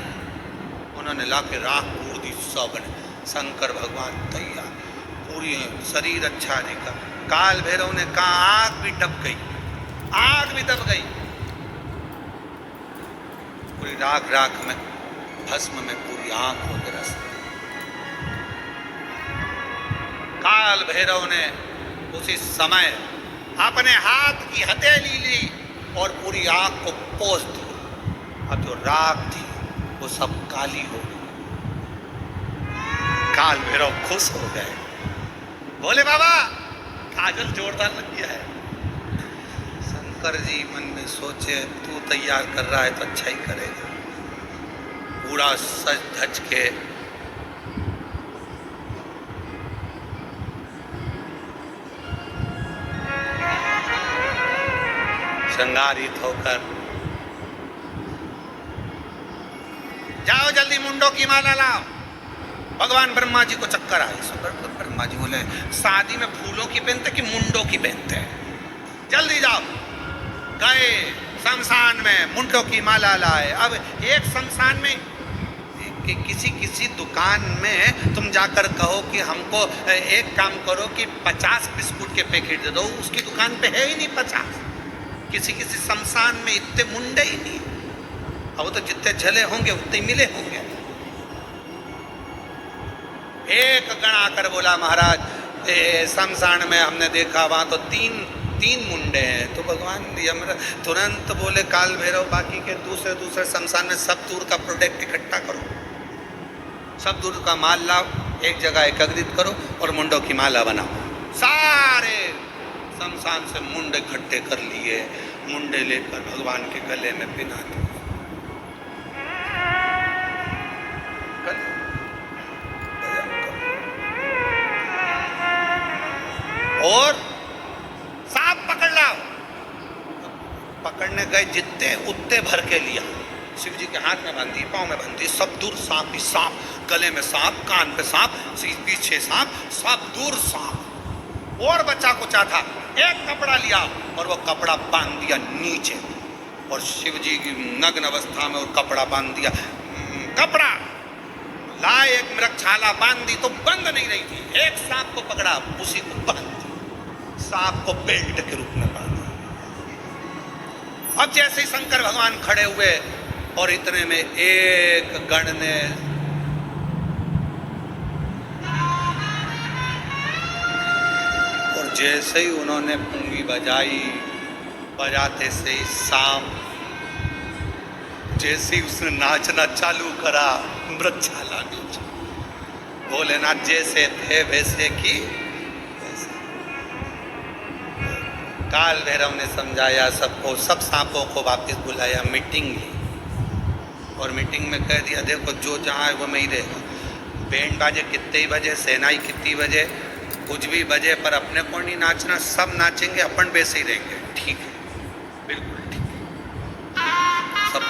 उन्होंने ला के राख कोड़ दी सब ने। शंकर भगवान तैयार, पूरी शरीर अच्छा दिखा। काल भैरव ने कहा आग भी दब गई, आग भी दब गई, पूरी राख राख में, भस्म में पूरी आग हो गई रस। काल भैरव ने उसी समय अपने हाथ की हथेली ली और पूरी आग को पोंछ दिया। अब जो राख थी वो सब काली हो गई। काल भैरव खुश हो गए, बोले बाबा काजल जोरदार लग गया है। शंकर जी मन में सोचे तू तैयार कर रहा है तो अच्छा ही करेगा। पूरा सज धज के श्रृंगारित होकर, जाओ जल्दी मुंडों की माला लाओ। भगवान ब्रह्मा जी को चक्कर आए। ब्रह्मा जी बोले शादी में फूलों की पहनते कि मुंडों की पहनते हैं, जल्दी जाओ। गए शमशान में, मुंडों की माला लाए। अब एक शमशान में कि किसी किसी दुकान में तुम जाकर कहो कि हमको एक काम करो कि 50 बिस्कुट के पैकेट दे दो, उसकी दुकान पे है ही नहीं 50। किसी किसी शमशान में इतने मुंडे ही नहीं, अब वो तो जितने झले होंगे उतने मिले होंगे। एक गण आकर बोला महाराज शमशान में हमने देखा वहां तो तीन मुंडे हैं। तो भगवान यमराज तुरंत बोले काल भैरव बाकी के दूसरे शमशान में सब दूर का प्रोडक्ट इकट्ठा करो, सब दूर का माल लाओ, एक जगह एकत्रित करो और मुंडों की माला बनाओ। सारे शमशान से मुंडे इकट्ठे कर लिए, मुंडे लेकर भगवान के गले में पिना दिए। और सांप पकड़ लाओ, पकड़ने गए जितने उतने भर के लिया, शिव जी के हाथ में बांधी, पाँव में बांधी, सब दूर सांप ही सांप, गले में सांप, कान पे सांप, पीछे सांप, सब दूर सांप। और बच्चा कुचा था, एक कपड़ा लिया और वो कपड़ा बांध दिया नीचे, और शिव जी की नग्न अवस्था में वो कपड़ा बांध दिया। कपड़ा लाए, एक मृगछाला बांध दी तो बंद नहीं रही थी, एक सांप को पकड़ा उसी को बांध दिया, सांप को बेल्ट के रूप में बांधा। अब जैसे ही शंकर भगवान खड़े हुए और इतने में एक गण ने और जैसे ही उन्होंने पुंगी बजाई, बजाते से ही सांप जैसे ही उसने नाचना चालू करा, मृगछाला नीचे। भोलेनाथ जैसे थे वैसे की काल भैरव ने समझाया सबको, सब सांपों को वापस बुलाया, मीटिंग ली और मीटिंग में कह दिया देखो जो जहाँ है वो में ही रहेगा, बैंड बाजे कितने ही बजे, सेनाई कितनी बजे, कुछ भी बजे, पर अपने को नहीं नाचना, सब नाचेंगे, अपन वैसे ही रहेंगे। ठीक है, बिल्कुल ठीक है। सब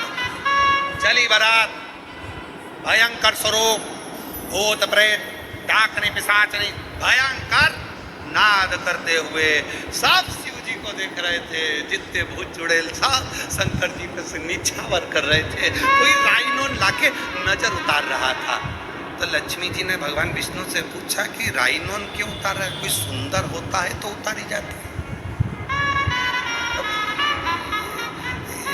चली बारात, भयंकर स्वरूप, भूत प्रेत डाकनी पिशाचनी भयंकर नाद करते हुए सब शिव जी को देख रहे थे। जितने भूत चुड़ैल सब शंकर जी पे से निछावर कर रहे थे। कोई राइनोन लाके नजर उतार रहा था। तो लक्ष्मी जी ने भगवान विष्णु से पूछा कि राइनोन क्यों उतार रहा है, कोई सुंदर होता है तो उतारी जाती है।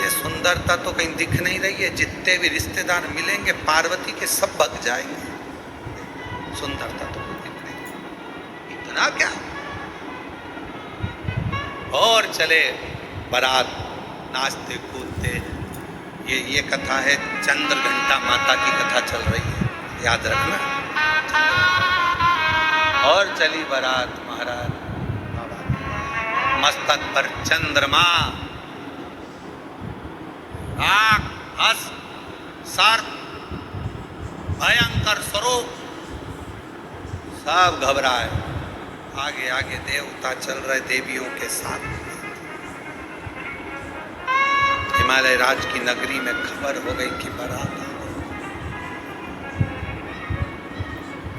ये सुंदरता तो कहीं दिख नहीं रही है, जितने भी रिश्तेदार मिलेंगे पार्वती के सब भग जाएंगे, सुंदरता तो दिख नहीं, इतना क्या। और चले बारात नाचते कूदते। ये कथा है, चंद्र घंटा माता की कथा चल रही है, याद रखना। और चली बारात, महाराज मस्तक पर चंद्रमा, आँख, हंस, सर, भयंकर स्वरूप, सब घबराए। आगे आगे देवता चल रहे देवियों के साथ। हिमालय राज की नगरी में खबर हो गई कि बारात आ गई।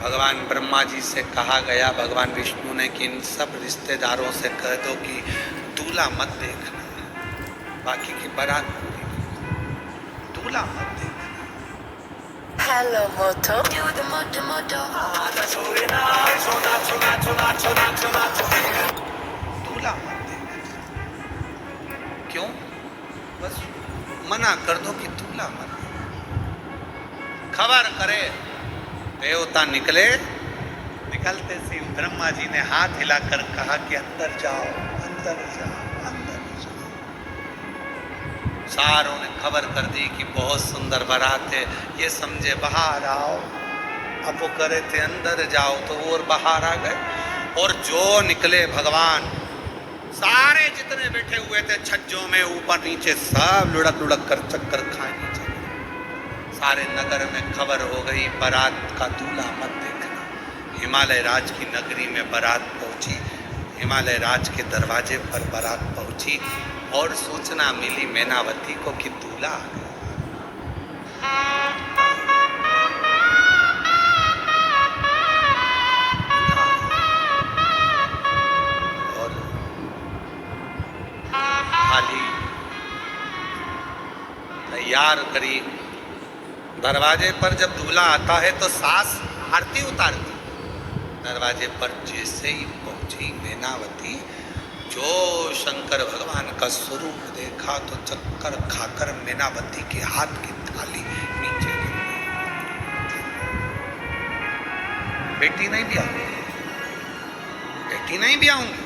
भगवान ब्रह्मा जी से कहा गया, भगवान विष्णु ने, कि इन सब रिश्तेदारों से कह दो कि दूल्हा मत देखना, बाकी की बारात दूल्हा मत देखना। Hello, Moto. दूल्हा मत देखना। क्यों? बस मना कर दो कि दूल्हा मत देखना। खबर करे देवता निकले। निकलते से ब्रह्मा जी ने हाथ हिलाकर कहा कि अंदर जाओ, अंदर जाओ, अंदर जाओ। सारों ने खबर कर दी कि बहुत सुंदर बारात है, ये समझे बाहर आओ। अब वो करे थे अंदर जाओ, तो वो और बाहर आ गए। और जो निकले भगवान, सारे जितने बैठे हुए थे छज्जों में ऊपर नीचे, सब लुढ़क लुढ़क कर चक्कर खाने चले। सारे नगर में खबर हो गई, बारात का दूल्हा मत देखना। हिमालय राज की नगरी में बारात पहुंची। हिमालय राज के दरवाजे पर बारात पहुंची और सूचना मिली मैनावती को कि दूल्हा आ गया। और थाली तैयार करी, दरवाजे पर जब दूल्हा आता है तो सास आरती उतारती। दरवाजे पर जैसे ही पहुंची मैनावती, जो शंकर भगवान का स्वरूप देखा तो चक्कर खाकर मैनावती के हाथ की थाली नीचे गिर गई। बेटी नहीं भी आऊंगी, बेटी नहीं भी आऊंगी,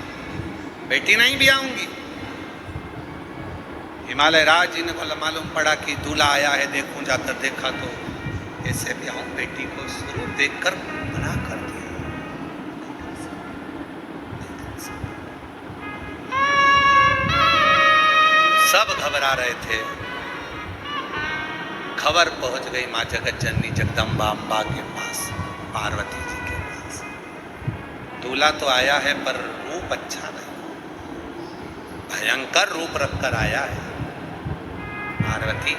बेटी नहीं भी आऊंगी। हिमालय राज जी ने को मालूम पड़ा कि दूल्हा आया है, देखूं जाकर देखा तो ऐसे भी आऊं, बेटी को स्वरूप देखकर मना कर दिया। सब घबरा रहे थे। खबर पहुंच गई मां जगत जननी जगदम्बा अम्बा के पास, पार्वती जी के पास। दूल्हा तो आया है पर रूप अच्छा नहीं, भयंकर रूप रखकर आया है। पार्वती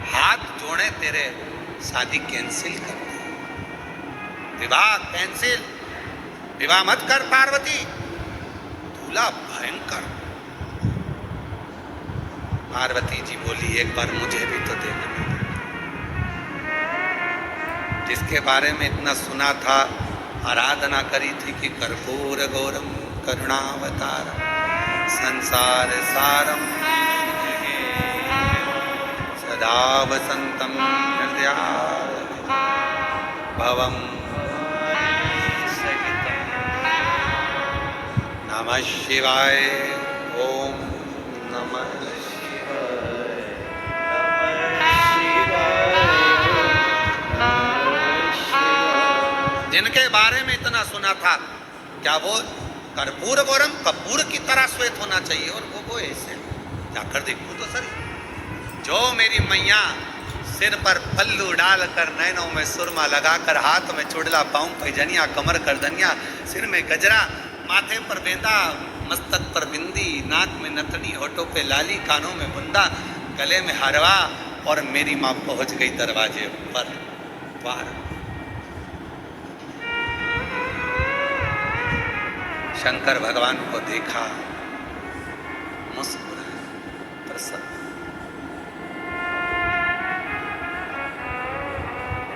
हाथ जोड़े तेरे शादी कैंसिल कर दे, विवाह कैंसिल, विवाह मत कर पार्वती। दूल्हा भयंकर। पार्वती जी बोली एक बार मुझे भी तो देखना, जिसके बारे में इतना सुना था, आराधना करी थी कि कर्पूर गौरम करुणावतार संसार सारम सदा वसंतम हृदयारविंदे भवम सहितम। नमः शिवाय। ओम नमः जिनके बारे में इतना सुना था, क्या वो कर्पूर गौरम कपूर की तरह श्वेत होना चाहिए, और वो ऐसे जाकर देखूं तो सर, जो मेरी मैया सिर पर पल्लू डालकर, नैनों में सुरमा लगाकर, हाथ में चुड़ला, पाँव पैजनिया, कमर करदनिया, सिर में गजरा, माथे पर बेंदा, मस्तक पर बिंदी, नाक में नथनी, होठों पे लाली, कानों में बुंदा, गले में हरवा, और मेरी माँ पहुंच गई दरवाजे पर द्वार। शंकर भगवान को देखा, मुस्कुराए, प्रसन्न।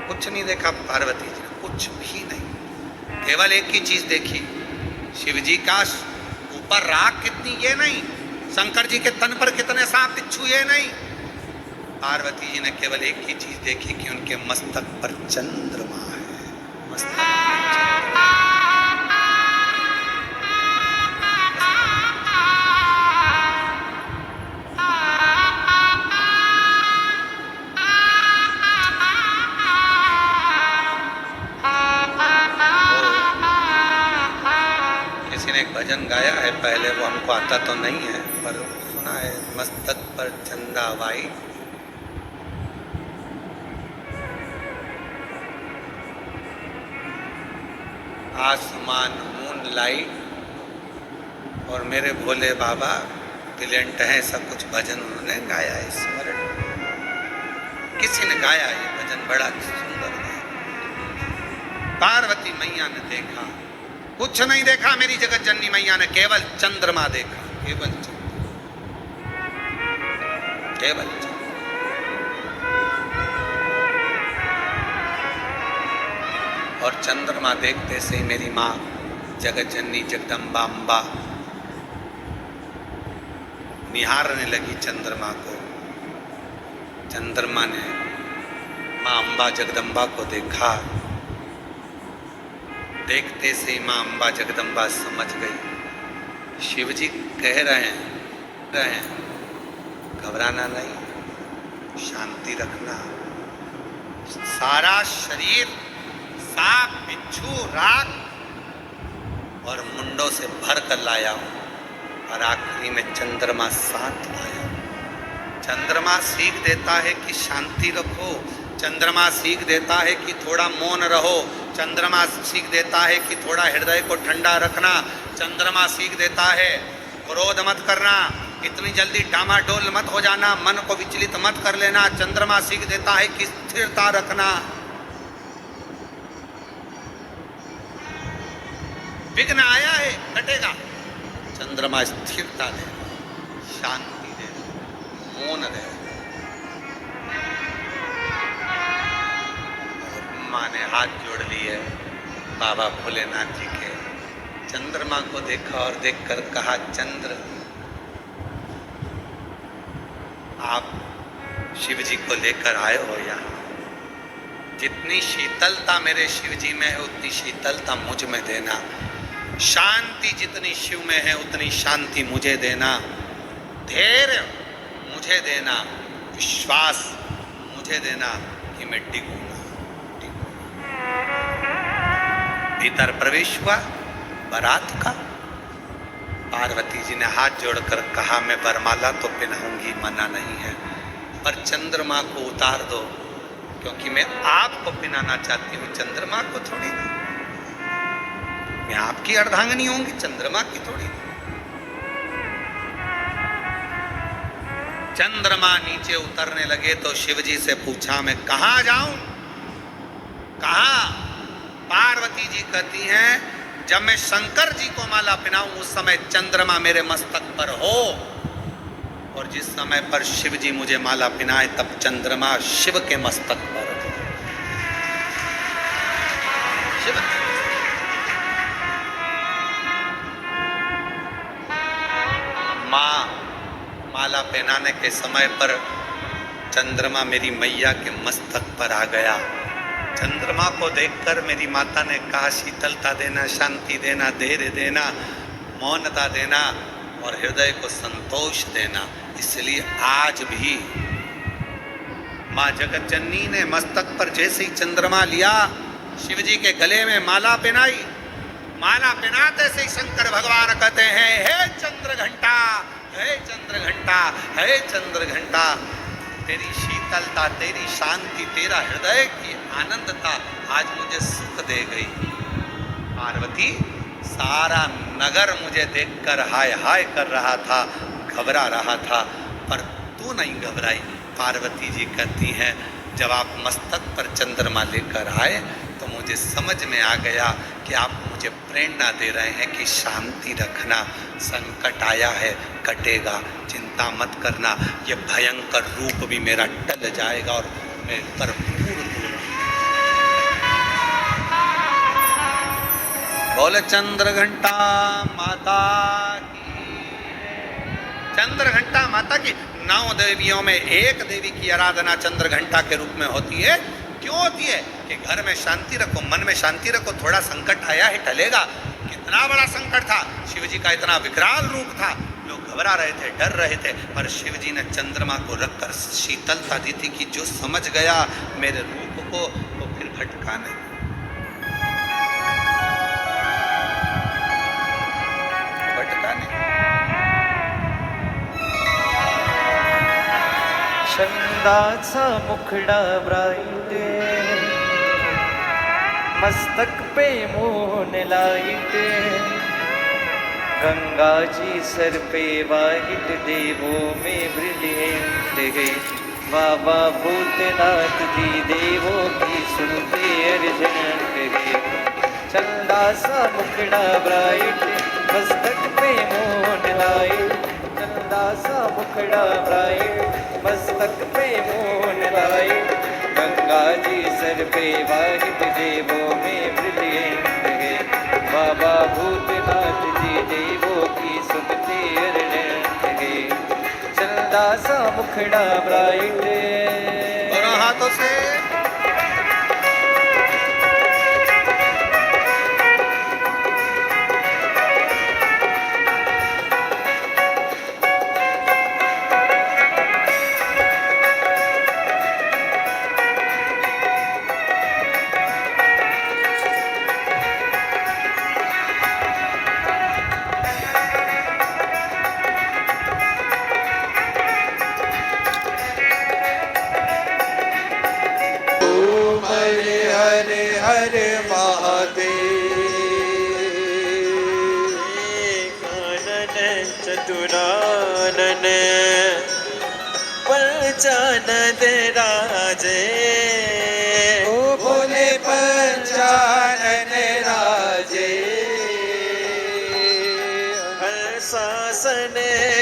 कुछ नहीं देखा पार्वती जी ने, कुछ भी नहीं, केवल एक ही चीज देखी, शिव जी का ऊपर राख कितनी ये नहीं, शंकर जी के तन पर कितने सांप बिच्छू ये नहीं। पार्वती जी ने केवल एक ही चीज देखी कि उनके मस्तक पर चंद्रमा है, मस्तक पर चंद्रमा। भजन गाया है पहले, वो हमको आता तो नहीं है पर सुना है, मस्तक पर चंदा वाई, आसमान मून लाइट, और मेरे भोले बाबा ब्रिलियंट है, सब कुछ भजन उन्होंने गाया है, स्मरण किसी ने गाया ये भजन, बड़ा सुंदर है। पार्वती मैया ने देखा, कुछ नहीं देखा मेरी जगत जननी मैया ने, केवल चंद्रमा देखा, केवल चंद्रमा, केवल चंद्रमा। और चंद्रमा देखते से ही मेरी माँ जगत जननी जगदम्बा अम्बा निहारने लगी चंद्रमा को। चंद्रमा ने माँ अम्बा जगदम्बा को देखा, देखते से ही माँ अम्बा जगदम्बा समझ गई, शिव जी कह रहे हैं घबराना नहीं, शांति रखना, सारा शरीर सांप बिच्छू राख और मुंडों से भर कर लाया हूं, और आखिरी में चंद्रमा साथ लाया। चंद्रमा सीख देता है कि शांति रखो, चंद्रमा सीख देता है कि थोड़ा मौन रहो, चंद्रमा सीख देता है कि थोड़ा हृदय को ठंडा रखना, चंद्रमा सीख देता है क्रोध मत करना, इतनी जल्दी डामाडोल मत हो जाना, मन को विचलित मत कर लेना, चंद्रमा सीख देता है कि स्थिरता रखना। विघ्न आया है कटेगा, चंद्रमा स्थिरता दे, शांति दे, मौन दे। माँ ने हाथ जोड़ लिए बाबा भोलेनाथ जी के। चंद्रमा को देखा और देखकर कहा, चंद्र आप शिव जी को लेकर आए हो यहाँ। जितनी शीतलता मेरे शिव जी में है उतनी शीतलता मुझ में देना। शांति जितनी शिव में है उतनी शांति मुझे देना। धैर्य मुझे देना, विश्वास मुझे देना कि मैं टिकूंगा। भीतर प्रवेश हुआ बारात का। पार्वती जी ने हाथ जोड़कर कहा, मैं वरमाला तो पहनाऊंगी, मना नहीं है, पर चंद्रमा को उतार दो, क्योंकि मैं आपको पहनाना चाहती हूँ, चंद्रमा को थोड़ी ना। मैं आपकी अर्धांगिनी होंगी, चंद्रमा की थोड़ी ना। चंद्रमा नीचे उतरने लगे तो शिवजी से पूछा, मैं कहाँ जाऊं? कहाँ? पार्वती जी कहती हैं, जब मैं शंकर जी को माला पहनाऊं उस समय चंद्रमा मेरे मस्तक पर हो, और जिस समय पर शिव जी मुझे माला पहनाए तब चंद्रमा शिव के मस्तक पर हो। शिव माँ माला पहनाने के समय पर चंद्रमा मेरी मैया के मस्तक पर आ गया। चंद्रमा को देखकर मेरी माता ने कहा, शीतलता देना, शांति देना, धैर्य देना, मौनता देना और हृदय को संतोष देना। इसलिए आज भी माँ जगत जननी ने मस्तक पर जैसे ही चंद्रमा लिया, शिव जी के गले में माला पहनाई। माला पहनाते से ही शंकर भगवान कहते हैं, हे चंद्र घंटा, हे चंद्र घंटा, हे चंद्र घंटा, तेरी शीतलता, तेरी शांति, तेरा हृदय की आनंदता आज मुझे सुख दे गई। पार्वती, सारा नगर मुझे देखकर हाय हाय कर रहा था, घबरा रहा था, पर तू नहीं घबराई। पार्वती जी कहती हैं, जब आप मस्तक पर चंद्रमा लेकर आए तो मुझे समझ में आ गया कि आप मुझे प्रेरणा दे रहे हैं कि शांति रखना, संकट आया है, कटेगा, चिंता मत करना, ये भयंकर रूप भी मेरा टल जाएगा और मैं भरपूर दूर। बोले चंद्र घंटा माता की। चंद्र घंटा माता की। 9 देवियों में एक देवी की आराधना चंद्र घंटा के रूप में होती है। क्यों होती है? कि घर में शांति रखो, मन में शांति रखो, थोड़ा संकट आया है, टलेगा। कितना बड़ा संकट था, शिव जी का इतना विकराल रूप था, लोग घबरा रहे थे, डर रहे थे, पर शिव जी ने चंद्रमा को रखकर शीतलता दी थी कि जो समझ गया मेरे रूप को तो फिर भटका नहीं। भटका नहीं। छंदाचा मुखडा ब्राईट, मस्तक पे moon light, Ganga ji sir पे वाइट, देवों में ब्रिलियंट है, बाबा भूतनाथ जी देवों की सुनते अर्जेंट है। चंदासा मुखड़ा ब्राइट, मस्तक पे मून लाइट, चंदासा मुखड़ा ब्राइट, मस्तक पे moon light, Ganga ji sir पे वाहिद, देवों में ब्रिलियंट है, बाबा भूतनाथ जी देवों की सुनते अर्जेंट है। चंदासा मुखड़ा ब्राइट, दोनों हाथों से चतुरानन पंचानन राजे, ओ भोले पंचानन राजे, हर्षासन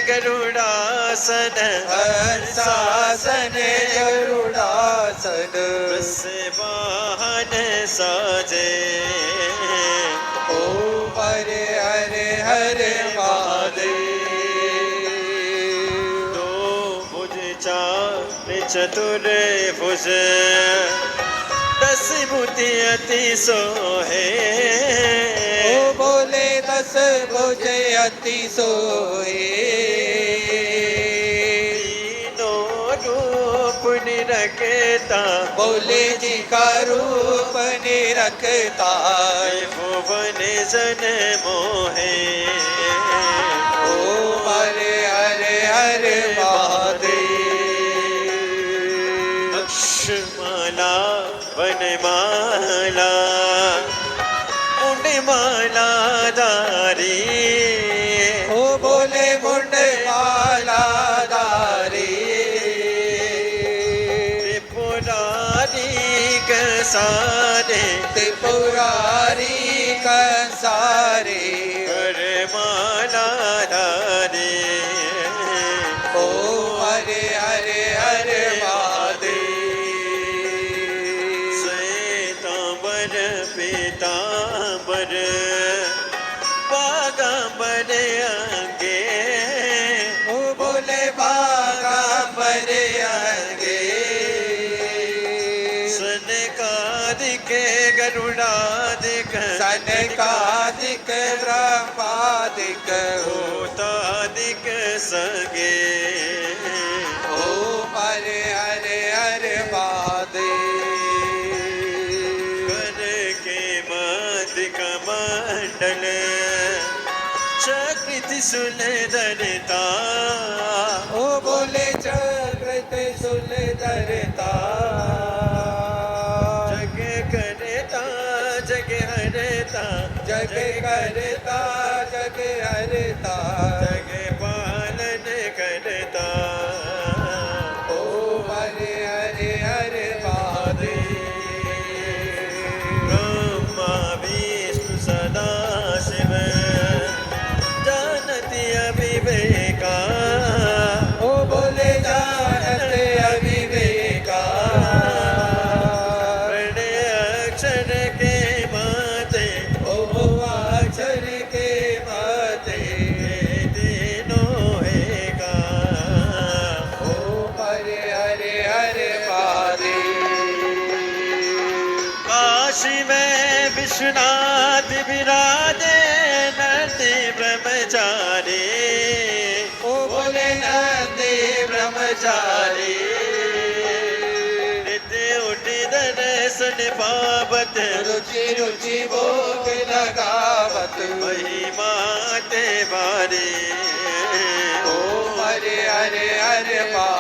गरुड़ासन, हर्षासन गरुड़ासन, वाहन मन साजे। ओम हरे हरे हरे महादेव। दो भुज चार चतुर भुज, दस भुति अति सोहे। ओ बोले दस भुज अति सोए। तीनों रूप निरखता, बोले जी का रूप निरखता। भुवन जन मोहे। ओम हरे हरे हरे महादेव। अक्षमाला वनमाला मुंडमाला धारी। ओ बोले मुंड माला धारी। त्रिपुरारी कसारे त्रिपुरारी कंसारे। वरमाला धारी। ओम हरे हरे हरे महादेव। श्वेतांबर पीतांबर बागांबर अंगे। ओ बोले बागांबर अंगे। सनकादिक गरुड़ादिक सनकादिक ब्रह्मादिक भूतादिक संगे। ओम हरे हरे हरे महादेव। कर के मध्य कमंडल चक्र सुंदरता। ओ बोले जागृत सुंदरता। जग करता जग हरता, जग करता जग हरता। जग पालन करता। ओम हरे हरे हरे महादेव। ब्रह्मा विष्णु सदा शिव जानती अविवेका। ओ बोले जानत अविवेका। प्रणय अक्षर के माते, ओ अक्षर के माते। तीनों एका। ओम हरे हरे हरे महादेव। काशी में विश्वनाथ विराजे नंदी ब्रह्मचारी। ओ बोले नंदी ब्रह्मचारी। नित्य उठी दर्शन पावत, रुचि रुचि भोग लगावत। महिमा ते बारी। ओम हरे हरे हरे महादेव।